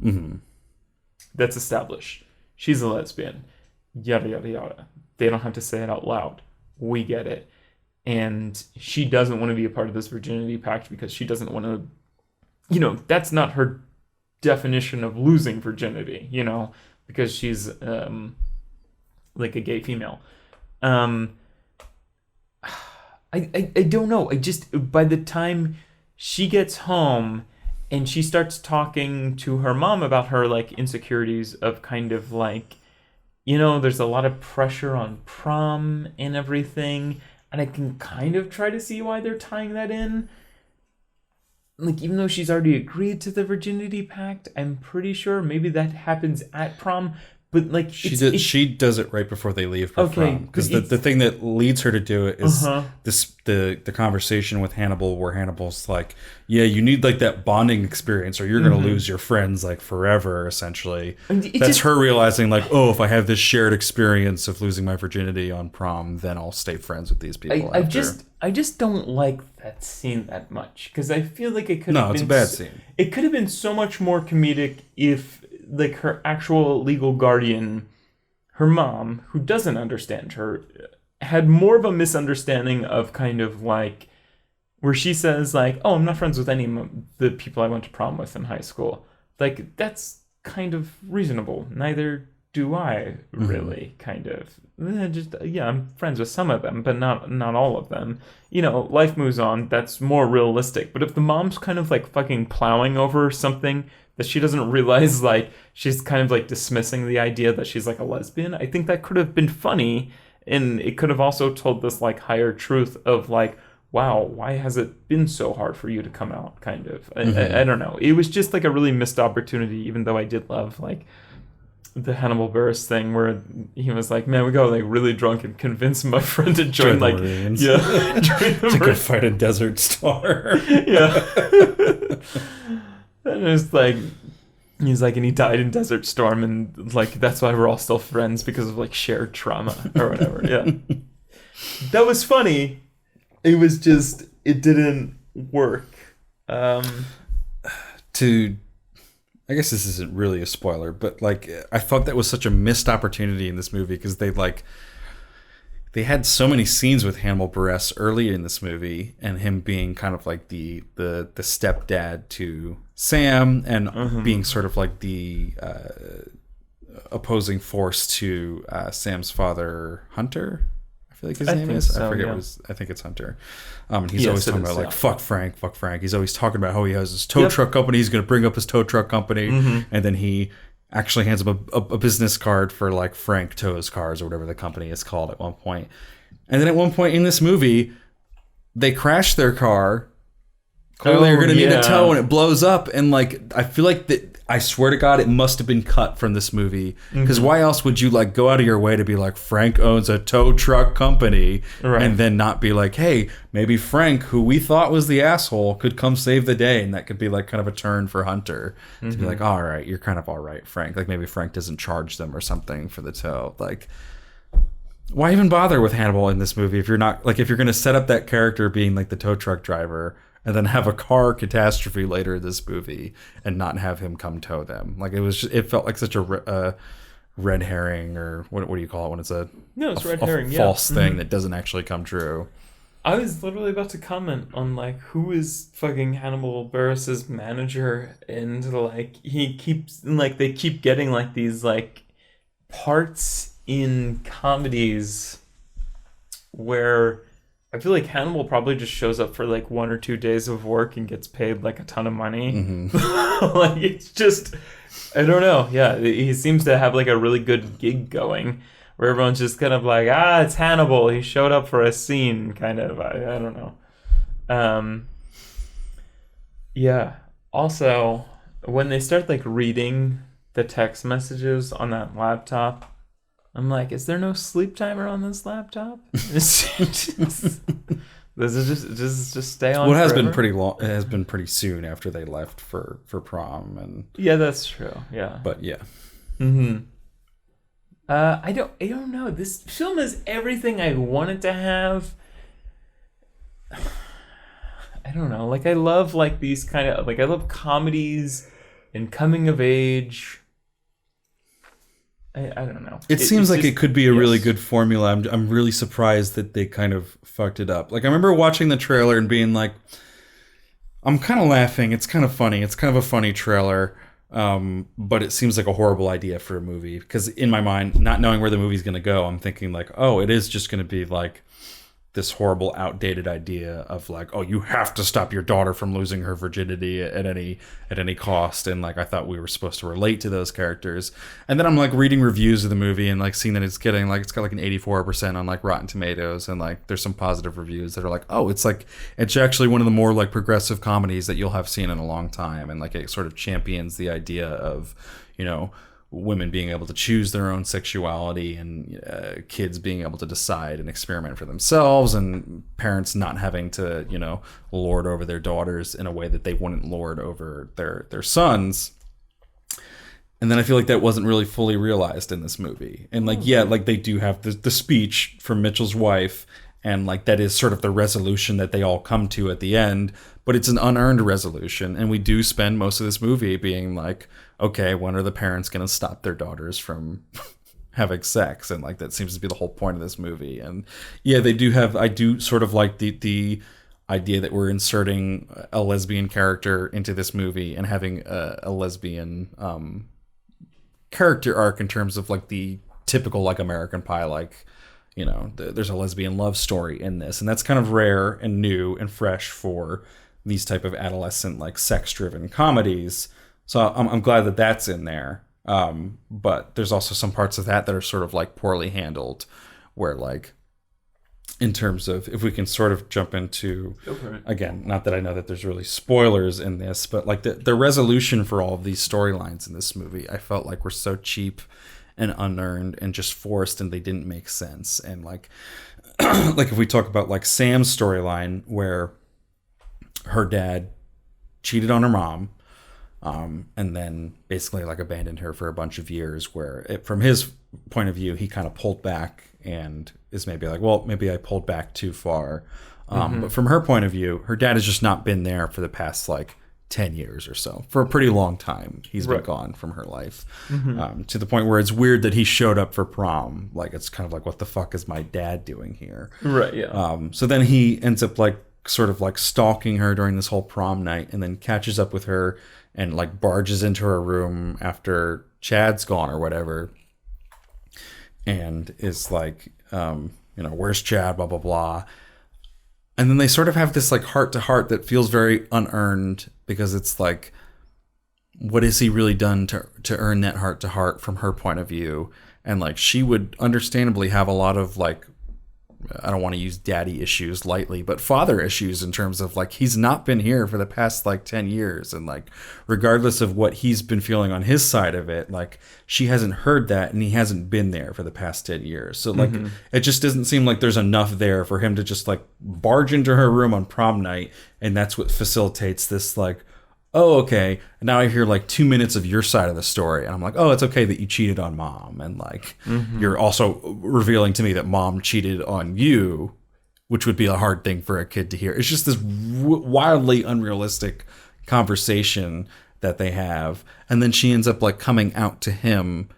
That's established. She's a lesbian. Yada yada yada. They don't have to say it out loud. We get it. And she doesn't want to be a part of this virginity pact because she doesn't want to, that's not her definition of losing virginity, because she's like a gay female. I don't know. By the time she gets home and she starts talking to her mom about her like insecurities of kind of like, there's a lot of pressure on prom and everything. And I can kind of try to see why they're tying that in. Like, even though she's already agreed to the virginity pact, I'm pretty sure maybe that happens at prom. But, like, she does it right before they leave for prom. Because the thing that leads her to do it is the conversation with Hannibal, where Hannibal's like, yeah, you need, like, that bonding experience or you're going to lose your friends, like, forever, essentially. That's her realizing, like, oh, if I have this shared experience of losing my virginity on prom, then I'll stay friends with these people I just don't like that scene that much. Because I feel like it could have been... No, it's a bad scene. It could have been so much more comedic if... like her actual legal guardian, her mom, who doesn't understand her, had more of a misunderstanding of kind of like where she says like, oh, I'm not friends with any of the people I went to prom with in high school. Like, that's kind of reasonable. Neither do I really, kind of. I'm friends with some of them, but not all of them. Life moves on. That's more realistic. But if the mom's kind of like fucking plowing over something that she doesn't realize, like, she's kind of like dismissing the idea that she's like a lesbian, I think that could have been funny. And it could have also told this like higher truth of like, wow, why has it been so hard for you to come out, kind of. I don't know. It was just like a really missed opportunity, even though I did love like the Hannibal Buress thing where he was like, man, we got like really drunk and convinced my friend to join like Marines. join the to go fight a Desert Star. And it's like, he's like, and he died in Desert Storm, and like that's why we're all still friends, because of like shared trauma or whatever. That was funny. It was just, it didn't work. I guess this isn't really a spoiler, but like I thought that was such a missed opportunity in this movie, because they had so many scenes with Hannibal Buress early in this movie, and him being kind of like the stepdad to Sam, and being sort of like the opposing force to Sam's father, Hunter. I feel like his name is. So, I forget I think it's Hunter. He's always talking about like fuck Frank. He's always talking about how he has his tow truck company. He's going to bring up his tow truck company, and then he actually hands him a business card for like Frank Tows Cars or whatever the company is called at one point. And then at one point in this movie, they crash their car. Clearly, you're going to need a tow, and it blows up. And like, I feel like that. I swear to God, it must have been cut from this movie. Because why else would you like go out of your way to be like, Frank owns a tow truck company, and then not be like, hey, maybe Frank, who we thought was the asshole, could come save the day, and that could be like kind of a turn for Hunter to be like, all right, you're kind of all right, Frank. Like maybe Frank doesn't charge them or something for the tow. Like, why even bother with Hannibal in this movie if you're not like, if you're going to set up that character being like the tow truck driver, and then have a car catastrophe later in this movie and not have him come tow them. Like it felt like such a red herring, or what do you call it when it's red herring, false thing that doesn't actually come true. I was literally about to comment on like, who is fucking Hannibal Buress's manager, and like they keep getting like these like parts in comedies where I feel like Hannibal probably just shows up for like 1 or 2 days of work and gets paid like a ton of money. Like, it's just, I don't know. Yeah, he seems to have like a really good gig going where everyone's just kind of like, it's Hannibal. He showed up for a scene, kind of. I don't know. Yeah. Also, when they start like reading the text messages on that laptop. I'm like, is there no sleep timer on this laptop? Does it just stay on? Well, it has forever? been pretty long. It has been pretty soon after they left for prom, and Yeah, that's true. Yeah. but yeah. Mm-hmm. I don't know. This film is everything I wanted to have. I don't know. Like, I love like these kind of like I love comedies and coming of age. I don't know. It seems like just, it could be a really yes. good formula. I'm really surprised that they kind of fucked it up. Like, I remember watching the trailer and being like, I'm kind of laughing. It's kind of funny. It's kind of a funny trailer. But it seems like a horrible idea for a movie, because in my mind, not knowing where the movie's going to go, I'm thinking like, oh, it is just going to be like this horrible, outdated idea of like, oh, you have to stop your daughter from losing her virginity at any cost. And like, I thought we were supposed to relate to those characters. And then I'm like reading reviews of the movie and like seeing that it's got like an 84% on like Rotten Tomatoes, and like there's some positive reviews that are like, oh, it's actually one of the more like progressive comedies that you'll have seen in a long time. And like it sort of champions the idea of, you know, women being able to choose their own sexuality, and kids being able to decide and experiment for themselves, and parents not having to, you know, lord over their daughters in a way that they wouldn't lord over their sons. And then I feel like that wasn't really fully realized in this movie. And like, yeah, like they do have the speech from Mitchell's wife, and like that is sort of the resolution that they all come to at the end, but it's an unearned resolution. And we do spend most of this movie being like, okay, when are the parents going to stop their daughters from having sex? And like that seems to be the whole point of this movie. And yeah, I do sort of like the idea that we're inserting a lesbian character into this movie and having a lesbian character arc in terms of like the typical like American Pie, like, you know, there's a lesbian love story in this, and that's kind of rare and new and fresh for these type of adolescent like sex driven comedies. So I'm glad that that's in there. But there's also some parts of that are sort of like poorly handled, where like, in terms of, if we can sort of jump into, again, not that I know that there's really spoilers in this, but like the resolution for all of these storylines in this movie, I felt like were so cheap and unearned and just forced, and they didn't make sense. And like, like if we talk about like Sam's storyline, where her dad cheated on her mom, and then basically like abandoned her for a bunch of years, where from his point of view, he kind of pulled back and is maybe like, well, maybe I pulled back too far. But from her point of view, her dad has just not been there for the past like 10 years or so. For a pretty long time, he's been gone from her life, to the point where it's weird that he showed up for prom. Like, it's kind of like, what the fuck is my dad doing here? Right, yeah. So then he ends up like sort of like stalking her during this whole prom night, and then catches up with her and like barges into her room after Chad's gone or whatever, and is like, you know, where's Chad, blah, blah, blah. And then they sort of have this like heart to heart that feels very unearned, because it's like, what has he really done to earn that heart to heart from her point of view? And like, she would understandably have a lot of like, I don't want to use daddy issues lightly, but father issues, in terms of like, he's not been here for the past like 10 years. And like, regardless of what he's been feeling on his side of it, like, she hasn't heard that, and he hasn't been there for the past 10 years. So like, it just doesn't seem like there's enough there for him to just like barge into her room on prom night. And that's what facilitates this like, oh, okay, now I hear like 2 minutes of your side of the story, and I'm like, oh, it's okay that you cheated on mom, and like, you're also revealing to me that mom cheated on you, which would be a hard thing for a kid to hear. It's just this wildly unrealistic conversation that they have, and then she ends up like coming out to him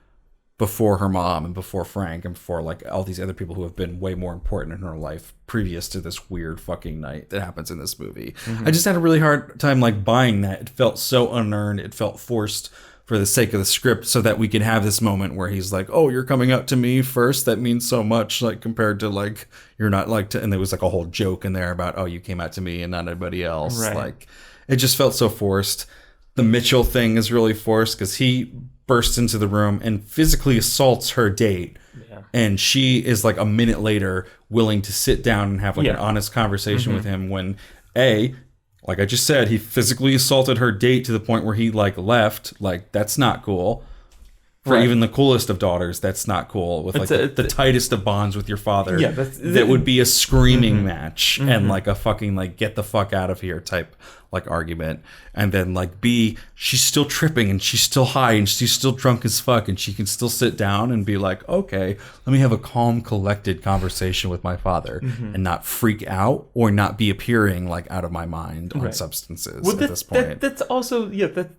before her mom and before Frank and before like all these other people who have been way more important in her life previous to this weird fucking night that happens in this movie. I just had a really hard time like buying that. It felt so unearned. It felt forced for the sake of the script, so that we could have this moment where he's like, oh, you're coming out to me first? That means so much, like, compared to like, you're not like to, and there was like a whole joke in there about, oh, you came out to me and not anybody else. Right. Like, it just felt so forced. The Mitchell thing is really forced, because he bursts into the room and physically assaults her date. Yeah. And she is like a minute later willing to sit down and have like an honest conversation with him, when like I just said, he physically assaulted her date to the point where he like left. Like, that's not cool. For even the coolest of daughters, that's not cool. With like the tightest of bonds with your father, that would be a screaming match and like a fucking like get the fuck out of here type like argument. And then like B, she's still tripping and she's still high and she's still drunk as fuck and she can still sit down and be like, okay, let me have a calm, collected conversation with my father and not freak out or not be appearing like out of my mind on substances at this point. That's also that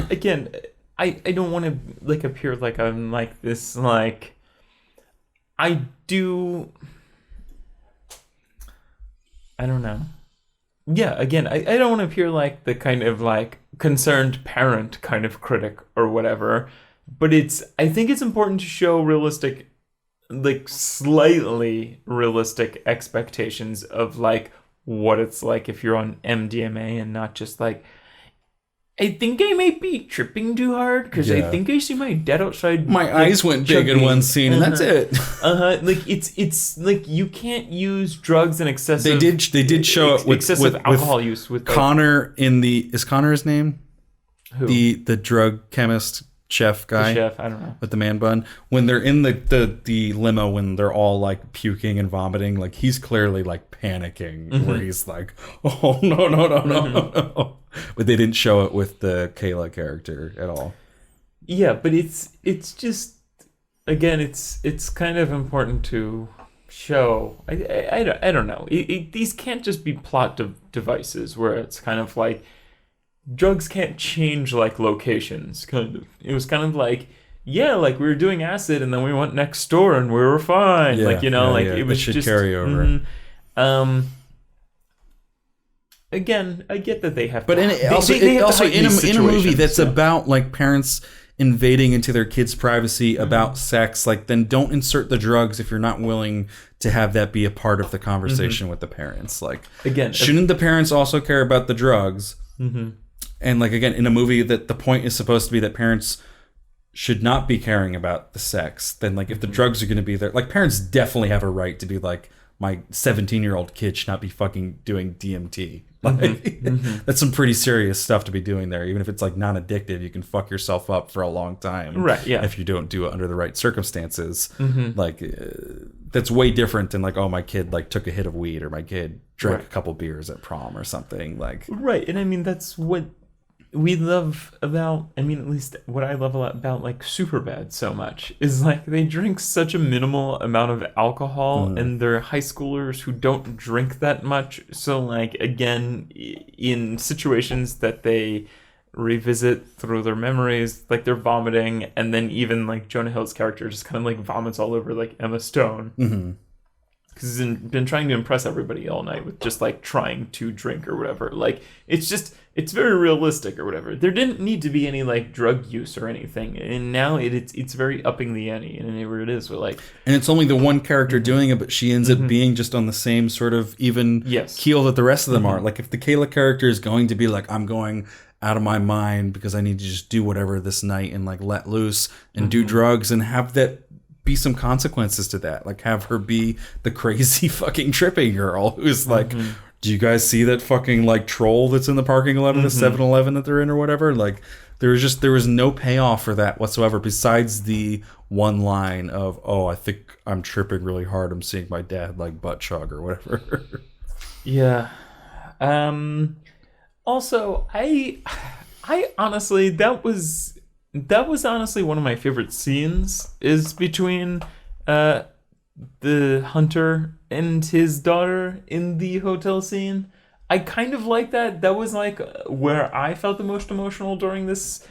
again. I don't want to like appear like I'm like this like I don't know. Yeah, again, I don't want to appear like the kind of like concerned parent kind of critic or whatever, but I think it's important to show realistic, like slightly realistic expectations of like what it's like if you're on MDMA and not just like, I think I might be tripping too hard because I think I see my dad outside. My eyes went big in one scene, and that's it. Like it's like you can't use drugs and excessive. They did show it with excessive alcohol use with Connor in the. Is Connor his name? Who? The drug chemist chef guy. The chef, I don't know. With the man bun. When they're in the limo, when they're all like puking and vomiting, like he's clearly like panicking, where he's like, oh no. But they didn't show it with the Kayla character at all. Yeah, but it's just again, it's kind of important to show. I don't know. These can't just be plot devices where it's kind of like drugs can't change like locations. Kind of. It was kind of like like we were doing acid and then we went next door and we were fine. Yeah, like it was should just carry over. Again, I get that they have, but in a movie that's about like parents invading into their kids' privacy about sex, like then don't insert the drugs if you're not willing to have that be a part of the conversation with the parents. Like again, shouldn't the parents also care about the drugs? And like again, in a movie that the point is supposed to be that parents should not be caring about the sex, then like if the drugs are going to be there, like parents definitely have a right to be like, my 17-year-old kid should not be fucking doing DMT. Like, that's some pretty serious stuff to be doing there. Even if it's like non-addictive, you can fuck yourself up for a long time. Right, yeah. If you don't do it under the right circumstances. Like, that's way different than like, oh, my kid like took a hit of weed or my kid drank a couple beers at prom or something. Like, right. And I mean, that's what we love about, I mean, at least what I love a lot about like Superbad so much is like they drink such a minimal amount of alcohol and they're high schoolers who don't drink that much. So like, again, in situations that they revisit through their memories, like they're vomiting, and then even like Jonah Hill's character just kind of like vomits all over like Emma Stone. Because he's been trying to impress everybody all night with just like trying to drink or whatever. Like it's very realistic or whatever. There didn't need to be any like drug use or anything, and now it's very upping the ante, and whatever it is, we're like, and it's only the one character doing it, but she ends up being just on the same sort of even keel that the rest of them are. Like if the Kayla character is going to be like, I'm going out of my mind because I need to just do whatever this night and like let loose and do drugs and have that be some consequences to that. Like have her be the crazy fucking tripping girl who's like, do you guys see that fucking like troll that's in the parking lot of the 7-Eleven that they're in or whatever? Like there was no payoff for that whatsoever besides the one line of, oh, I think I'm tripping really hard. I'm seeing my dad like butt chug or whatever. Yeah. Also, I honestly, that was honestly one of my favorite scenes is between the hunter and his daughter in the hotel scene. I kind of like that. That was like where I felt the most emotional during this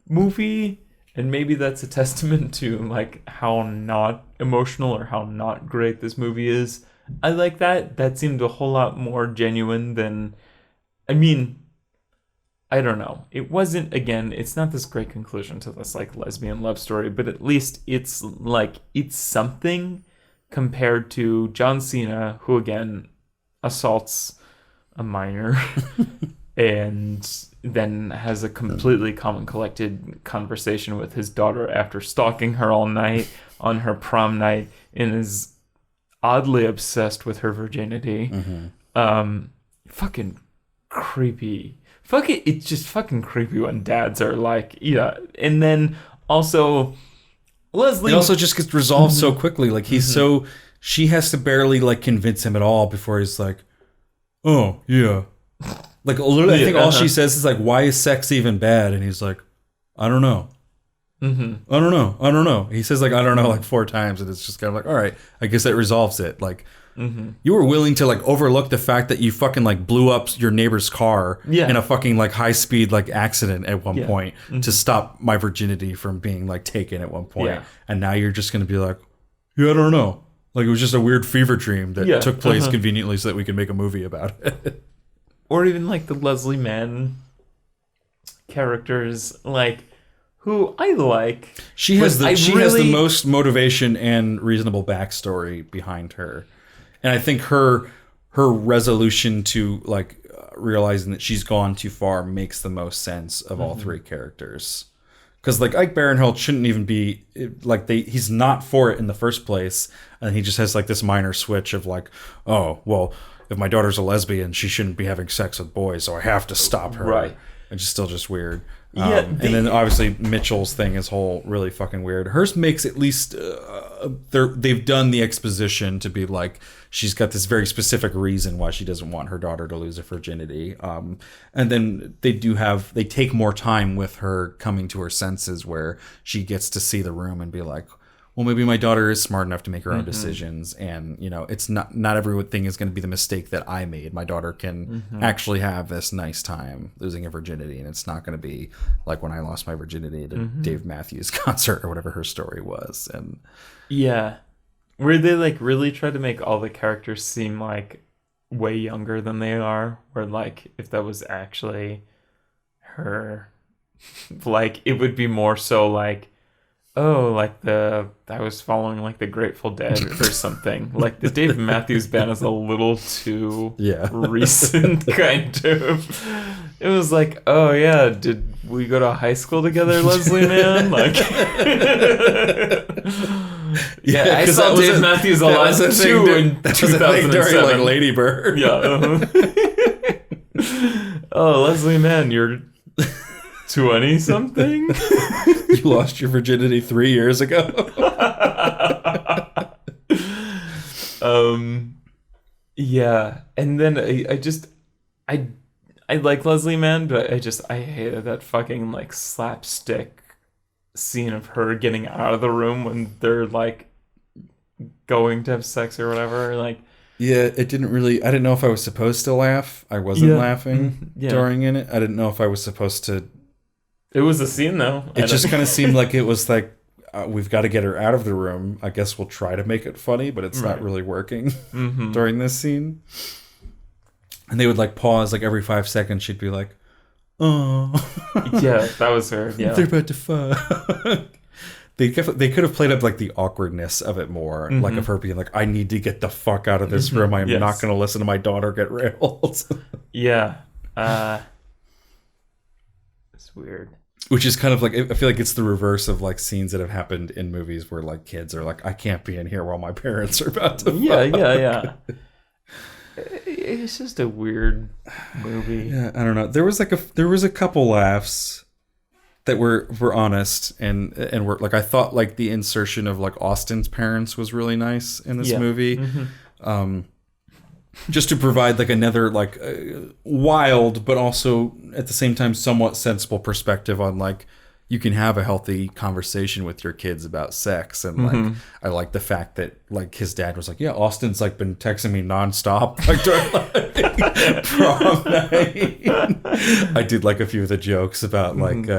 movie, and maybe that's a testament to like how not emotional or how not great this movie is. I like that. That seemed a whole lot more genuine than, I mean, I don't know. It wasn't, again, it's not this great conclusion to this like lesbian love story, but at least it's like, it's something compared to John Cena, who again assaults a minor and then has a completely calm and collected conversation with his daughter after stalking her all night on her prom night and is oddly obsessed with her virginity. Fucking creepy. It's just fucking creepy when dads are like, yeah. And then also Leslie. It also just gets resolved so quickly. Like she has to barely like convince him at all before he's like, oh yeah. Like literally, I think all she says is like, why is sex even bad? And he's like, I don't know. I don't know. He says like, I don't know, like 4 times, and it's just kind of like, all right, I guess that resolves it. Like, you were willing to like overlook the fact that you fucking like blew up your neighbor's car in a fucking like high speed like accident at one point to stop my virginity from being like taken at one point. And now you're just gonna be like, yeah, I don't know. Like it was just a weird fever dream that took place conveniently so that we could make a movie about it. Or even like the Leslie Mann characters, like, who I like. She has the most motivation and reasonable backstory behind her. And I think her resolution to like realizing that she's gone too far makes the most sense of all 3 characters. Because like Ike Barinholtz shouldn't even be like he's not for it in the first place, and he just has like this minor switch of like, oh well, if my daughter's a lesbian, she shouldn't be having sex with boys, so I have to stop her. Right. It's still just weird. And then obviously Mitchell's thing is really fucking weird. Hers makes at least they've done the exposition to be like she's got this very specific reason why she doesn't want her daughter to lose her virginity. And then they take more time with her coming to her senses, where she gets to see the room and be like, well, maybe my daughter is smart enough to make her own decisions, and it's not everything is going to be the mistake that I made. My daughter can actually have this nice time losing her virginity, and it's not going to be like when I lost my virginity to Dave Matthews concert or whatever her story was. And where they like really try to make all the characters seem like way younger than they are, where like if that was actually her, like it would be more so like, oh, like I was following like the Grateful Dead or something. Like the Dave Matthews Band is a little too recent, kind of. It was like, oh yeah, did we go to high school together, Leslie Mann? Like, I saw Dave Matthews a lot too in 2007 during like Lady Bird. Oh, Leslie Mann, you're 20 something. You lost your virginity 3 years ago. And then I like Leslie Mann, but I hated that fucking like slapstick scene of her getting out of the room when they're like going to have sex or whatever. Like, it didn't really. I didn't know if I was supposed to laugh. I wasn't laughing during it. I didn't know if I was supposed to. It was a scene, though. It just kind of seemed like it was like, we've got to get her out of the room. I guess we'll try to make it funny, but it's not really working during this scene. And they would like pause like every 5 seconds. She'd be like, oh. Yeah, that was her. Yeah. They're about to fuck. They could have played up like the awkwardness of it more. Like of her being like, I need to get the fuck out of this room. I'm not going to listen to my daughter get railed. It's weird. Which is kind of like, I feel like it's the reverse of like scenes that have happened in movies where like kids are like, I can't be in here while my parents are about to fuck. It's just a weird movie. Yeah, I don't know. There was a couple laughs that were honest and were like, I thought like the insertion of like Austin's parents was really nice in this movie. Just to provide like another like wild, but also at the same time somewhat sensible perspective on like you can have a healthy conversation with your kids about sex. And like I like the fact that like his dad was like, yeah, Austin's like been texting me nonstop like during like prom night. I did like a few of the jokes about like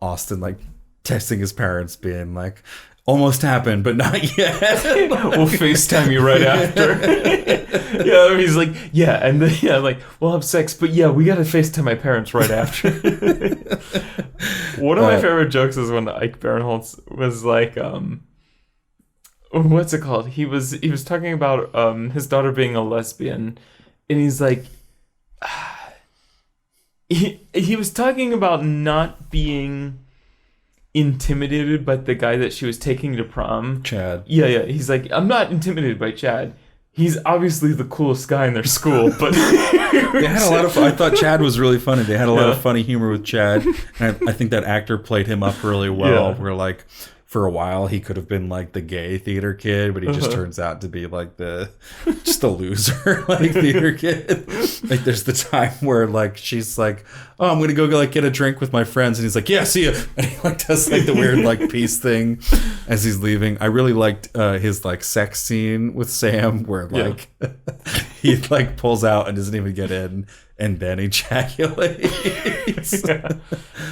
Austin like texting his parents being like, almost happened, but not yet. We'll FaceTime you right after. He's like, and then like, we'll have sex, but we gotta FaceTime my parents right after. One of my favorite jokes is when Ike Barinholtz was like, what's it called? He was talking about his daughter being a lesbian, and he's like, he was talking about not being intimidated by the guy that she was taking to prom. Chad. Yeah. He's like, I'm not intimidated by Chad. He's obviously the coolest guy in their school, but they had a lot of. I thought Chad was really funny. They had a lot of funny humor with Chad, and I think that actor played him up really well. We're like, for a while he could have been like the gay theater kid, but he just turns out to be like just a loser like theater kid. Like there's the time where like she's like, oh, I'm gonna go like get a drink with my friends, and he's like, yeah, see ya, and he like does like the weird like peace thing as he's leaving. I really liked his like sex scene with Sam where like he like pulls out and doesn't even get in, and then ejaculates.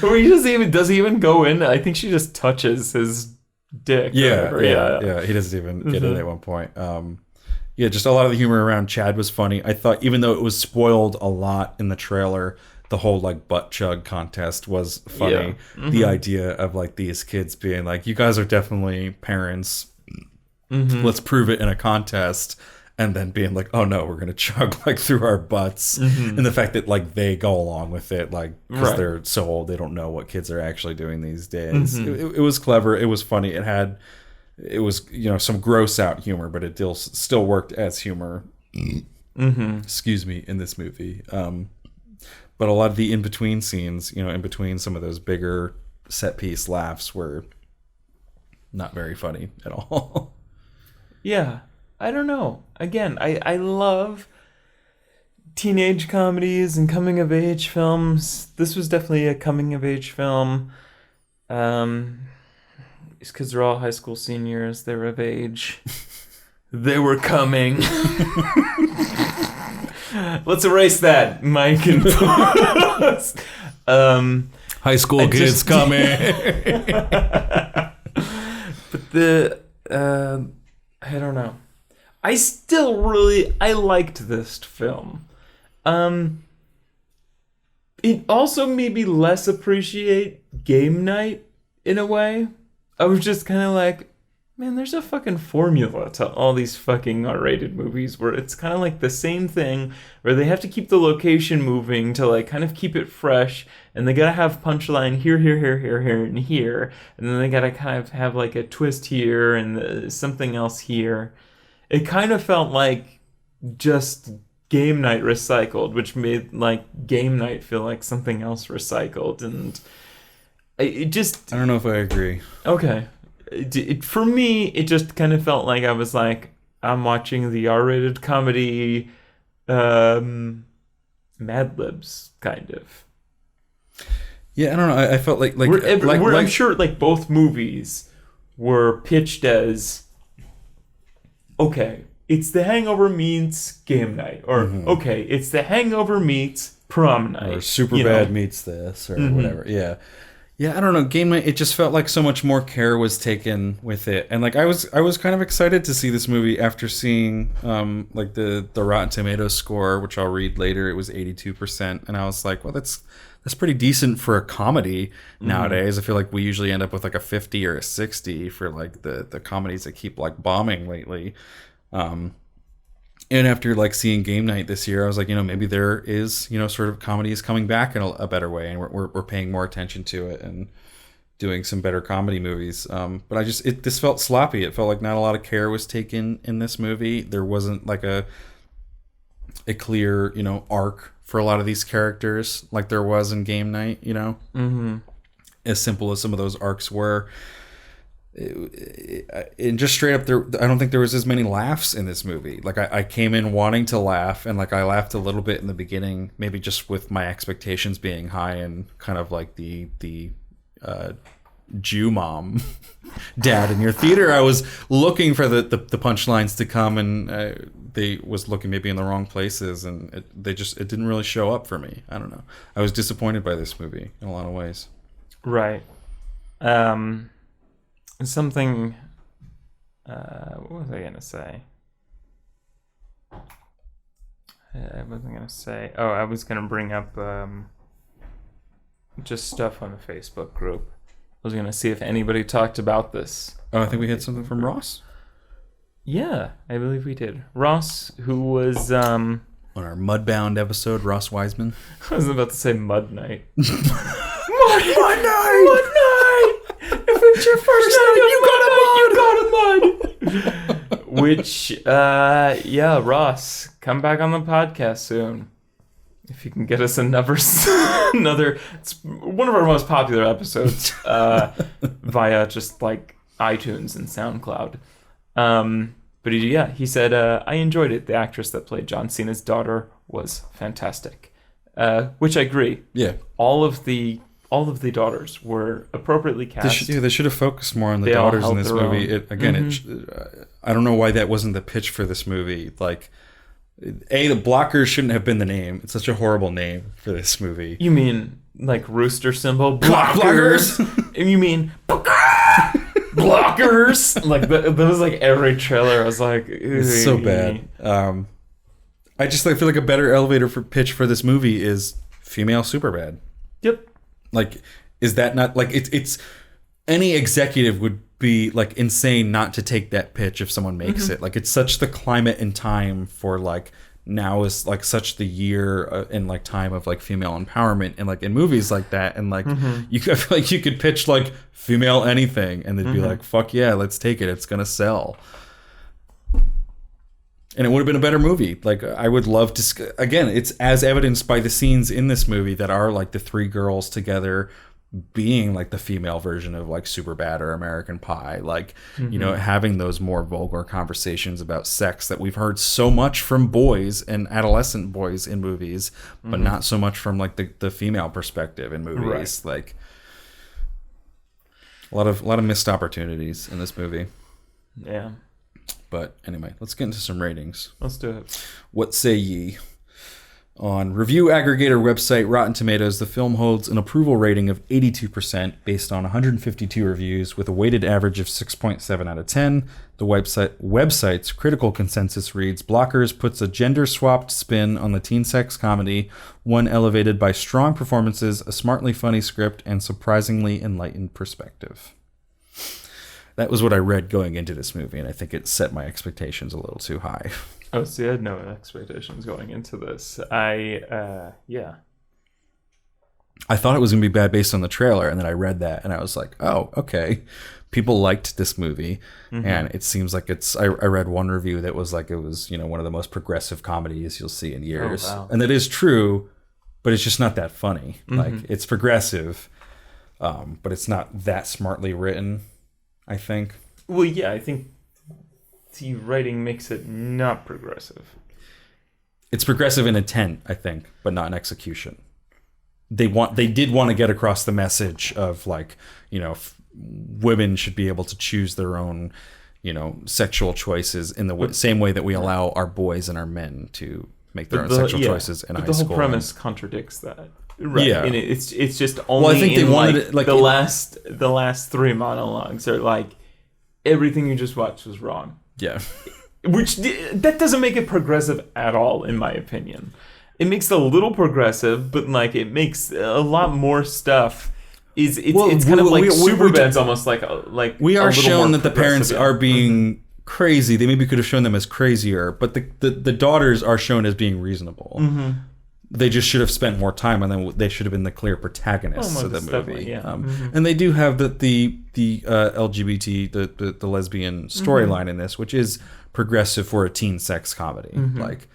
Or does he even go in? I think she just touches his dick. Yeah. He doesn't even get in at one point. Just a lot of the humor around Chad was funny. I thought, even though it was spoiled a lot in the trailer, the whole like butt chug contest was funny. The idea of like these kids being like, you guys are definitely parents. Let's prove it in a contest. And then being like, oh no, we're going to chug like through our butts. And the fact that like they go along with it, like, because they're so old, they don't know what kids are actually doing these days. It was clever. It was funny. It was, you know, some gross out humor, but it still worked as humor. Excuse me, in this movie. But a lot of the in-between scenes, you know, in between some of those bigger set piece laughs were not very funny at all. Yeah. I don't know. Again, I love teenage comedies and coming of age films. This was definitely a coming of age film. It's because they're all high school seniors. They were of age. They were coming. Let's erase that, Mike and high school kids coming. But I don't know. I liked this film. It also made me less appreciate Game Night in a way. I was just kind of like, man, there's a fucking formula to all these fucking R-rated movies where it's kind of like the same thing where they have to keep the location moving to like kind of keep it fresh, and they gotta have punchline here, and here, and then they gotta kind of have like a twist here and something else here. It kind of felt like just Game Night recycled, which made like Game Night feel like something else recycled, and it just... I don't know if I agree. Okay. For me, it just kind of felt like I was like, I'm watching the R-rated comedy Mad Libs, kind of. Yeah, I don't know. I felt like I'm sure like both movies were pitched as, okay, it's The Hangover meets Game Night, or okay, it's The Hangover meets Prom Night, or Superbad meets this, or whatever. Yeah, I don't know. Game Night, it just felt like so much more care was taken with it, and like I was kind of excited to see this movie after seeing like the Rotten Tomatoes score, which I'll read later. It was 82%, and I was like, well, that's pretty decent for a comedy nowadays. I feel like we usually end up with like a 50 or a 60 for like the comedies that keep like bombing lately. And after like seeing Game Night this year, I was like, maybe there is, sort of comedies coming back in a better way, and we're paying more attention to it and doing some better comedy movies. But this felt sloppy. It felt like not a lot of care was taken in this movie. There wasn't like a clear, arc for a lot of these characters like there was in Game Night, as simple as some of those arcs were. And just straight up, I don't think there was as many laughs in this movie. Like I came in wanting to laugh, and like I laughed a little bit in the beginning, maybe just with my expectations being high and kind of like the Jew mom dad in your theater. I was looking for the punchlines to come, and they was looking maybe in the wrong places, and it didn't really show up for me. I don't know. I was disappointed by this movie in a lot of ways. Right. Something, what was I gonna say? I wasn't gonna say. Oh, I was gonna bring up just stuff on the Facebook group. I was gonna see if anybody talked about this. Oh, I think we had something from Ross. Yeah, I believe we did. Ross, who was on our Mudbound episode, Ross Wiseman. I was about to say Mud Night. Mud Night. If it's your first night, you got a mud. Which, Ross, come back on the podcast soon. If you can get us another, it's one of our most popular episodes, via just like iTunes and SoundCloud. But he said, I enjoyed it. The actress that played John Cena's daughter was fantastic. Which I agree. Yeah. All of the daughters were appropriatappropriately cast. They should have focused more on the daughters in this movie. I don't know why that wasn't the pitch for this movie. Like, the Blockers shouldn't have been the name. It's such a horrible name for this movie. You mean like rooster symbol? Blockers? You mean Blockers? Like, that was like every trailer. I was like, it's so bad. I just feel like a better elevator for pitch for this movie is female Superbad. Yep. Like, is that not like it's any executive would be like insane not to take that pitch if someone makes it. Like, it's such the climate and time for like now is like such the year and like time of like female empowerment and like in movies like that, and like you could feel like you could pitch like female anything and they'd be like, fuck yeah, let's take it, it's gonna sell. And it would have been a better movie. Like, I would love to... Again, it's as evidenced by the scenes in this movie that are, like, the three girls together being, like, the female version of, like, Superbad or American Pie. Like, you know, having those more vulgar conversations about sex that we've heard so much from boys and adolescent boys in movies, but not so much from, like, the female perspective in movies. Right. Like, a lot of missed opportunities in this movie. Yeah. But anyway, let's get into some ratings. Let's do it. What say ye? On review aggregator website Rotten Tomatoes, the film holds an approval rating of 82% based on 152 reviews with a weighted average of 6.7 out of 10. The website's critical consensus reads, Blockers puts a gender-swapped spin on the teen sex comedy, one elevated by strong performances, a smartly funny script, and surprisingly enlightened perspective. That was what I read going into this movie, and I think it set my expectations a little too high. Oh, see, I had no expectations going into this. I thought it was going to be bad based on the trailer, and then I read that, and I was like, oh, okay. People liked this movie, and it seems like it's... I read one review that was like it was, you know, one of the most progressive comedies you'll see in years. Oh, wow. And that is true, but it's just not that funny. Like, it's progressive, but it's not that smartly written, I think. Well, yeah, I think the writing makes it not progressive. It's progressive in intent, I think, but not in execution. They did want to get across the message of, like, you know, women should be able to choose their own, you know, sexual choices in the same way that we allow our boys and our men to make their own sexual choices in high school. The whole premise contradicts that. Right. Yeah. And it's just only I think they wanted it, like, the last three monologues are like, everything you just watched was wrong. Yeah. Which, that doesn't make it progressive at all, in my opinion. It makes it a little progressive, but like it makes a lot more stuff. It's kind of like Superbad's almost like we are shown that the parents yeah. are being crazy. They maybe could have shown them as crazier, but the daughters are shown as being reasonable. They just should have spent more time on them. They should have been the clear protagonists of the movie. Yeah. And they do have the LGBT, the lesbian storyline in this, which is progressive for a teen sex comedy. Like,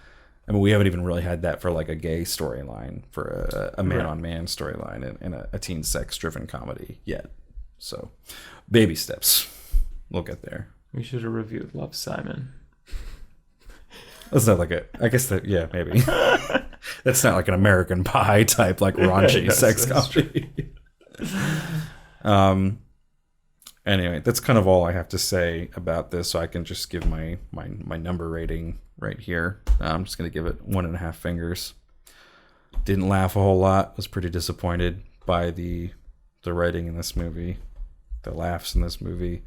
I mean, we haven't even really had that for like a gay storyline, for a man-on-man storyline in a teen sex-driven comedy yet. So, baby steps. We'll get there. We should have reviewed Love, Simon. That's not like I guess that, yeah, maybe. That's not like an American Pie type, like raunchy sex comedy. Anyway, that's kind of all I have to say about this, so I can just give my number rating right here. I'm just going to give it 1.5 fingers. Didn't laugh a whole lot. Was pretty disappointed by the writing in this movie, the laughs in this movie.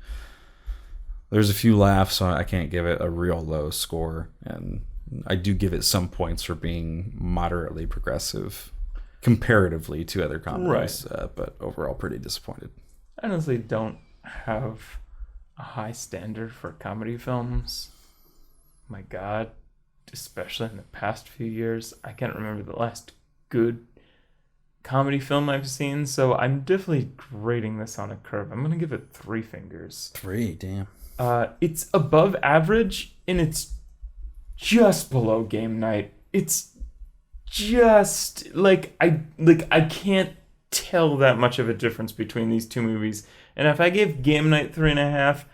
There's a few laughs, so I can't give it a real low score, and I do give it some points for being moderately progressive comparatively to other comedies, but overall pretty disappointed. I honestly don't have a high standard for comedy films. My God, especially in the past few years, I can't remember the last good comedy film I've seen, so I'm definitely grading this on a curve. I'm gonna give it 3 fingers. 3, damn. It's above average, and it's just below Game Night. It's just I can't tell that much of a difference between these two movies. And if I gave Game Night 3.5,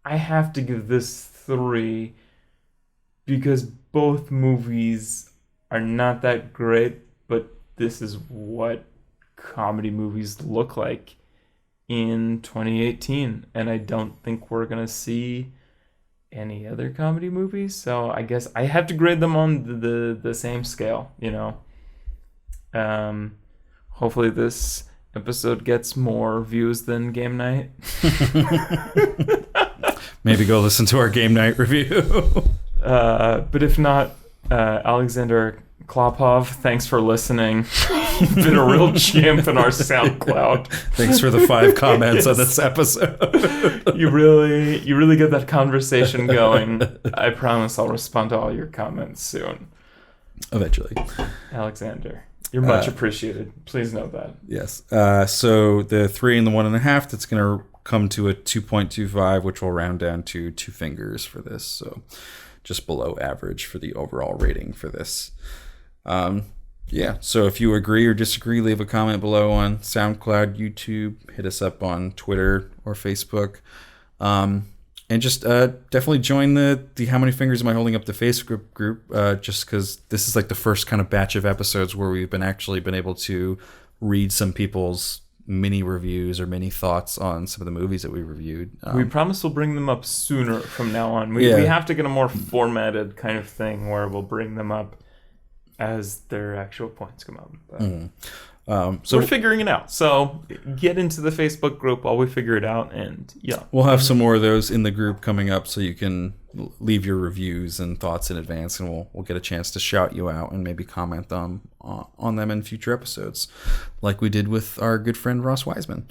I have to give this 3 because both movies are not that great, but this is what comedy movies look like in 2018, and I don't think we're gonna see any other comedy movies, so I guess I have to grade them on the same scale, you know. Hopefully this episode gets more views than Game Night. Maybe go listen to our Game Night review. But if not, Alexander Klopov, thanks for listening. You've been a real champ in our SoundCloud. Thanks for the 5 comments on this episode. You really get that conversation going. I promise I'll respond to all your comments soon. Eventually. Alexander, you're much appreciated. Please know that. Yes. So the 3 and the 1.5, that's going to come to a 2.25, which will round down to 2 fingers for this. So just below average for the overall rating for this. Yeah, so if you agree or disagree, leave a comment below on SoundCloud, YouTube, hit us up on Twitter or Facebook. And just definitely join the How Many Fingers Am I Holding Up the Facebook group, just because this is like the first kind of batch of episodes where we've been able to read some people's mini reviews or mini thoughts on some of the movies that we reviewed. We promise we'll bring them up sooner from now on. We have to get a more formatted kind of thing where we'll bring them up as their actual points come out. So we're figuring it out. So get into the Facebook group while we figure it out, and yeah, we'll have some more of those in the group coming up, so you can leave your reviews and thoughts in advance, and we'll get a chance to shout you out and maybe comment on them in future episodes, like we did with our good friend Ross Wiseman.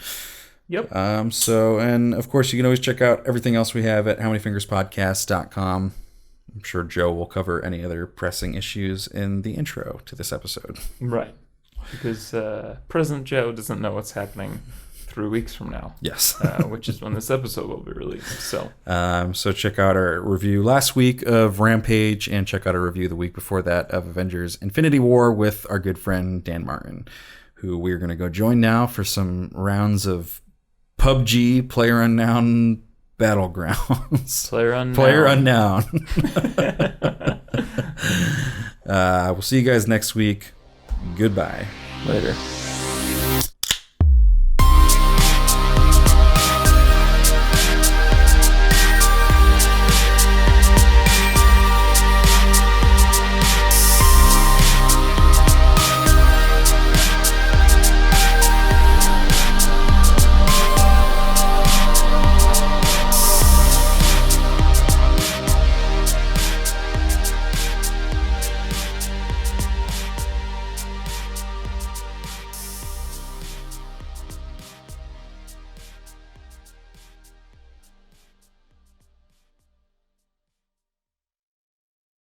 Yep. And of course, you can always check out everything else we have at howmanyfingerspodcast.com. I'm sure Joe will cover any other pressing issues in the intro to this episode. Right. Because President Joe doesn't know what's happening 3 weeks from now. Yes. Which is when this episode will be released. So check out our review last week of Rampage, and check out our review the week before that of Avengers Infinity War with our good friend Dan Martin, who we're going to go join now for some rounds of PUBG, PlayerUnknown Battlegrounds. PlayerUnknown. We'll see you guys next week. Goodbye. Later.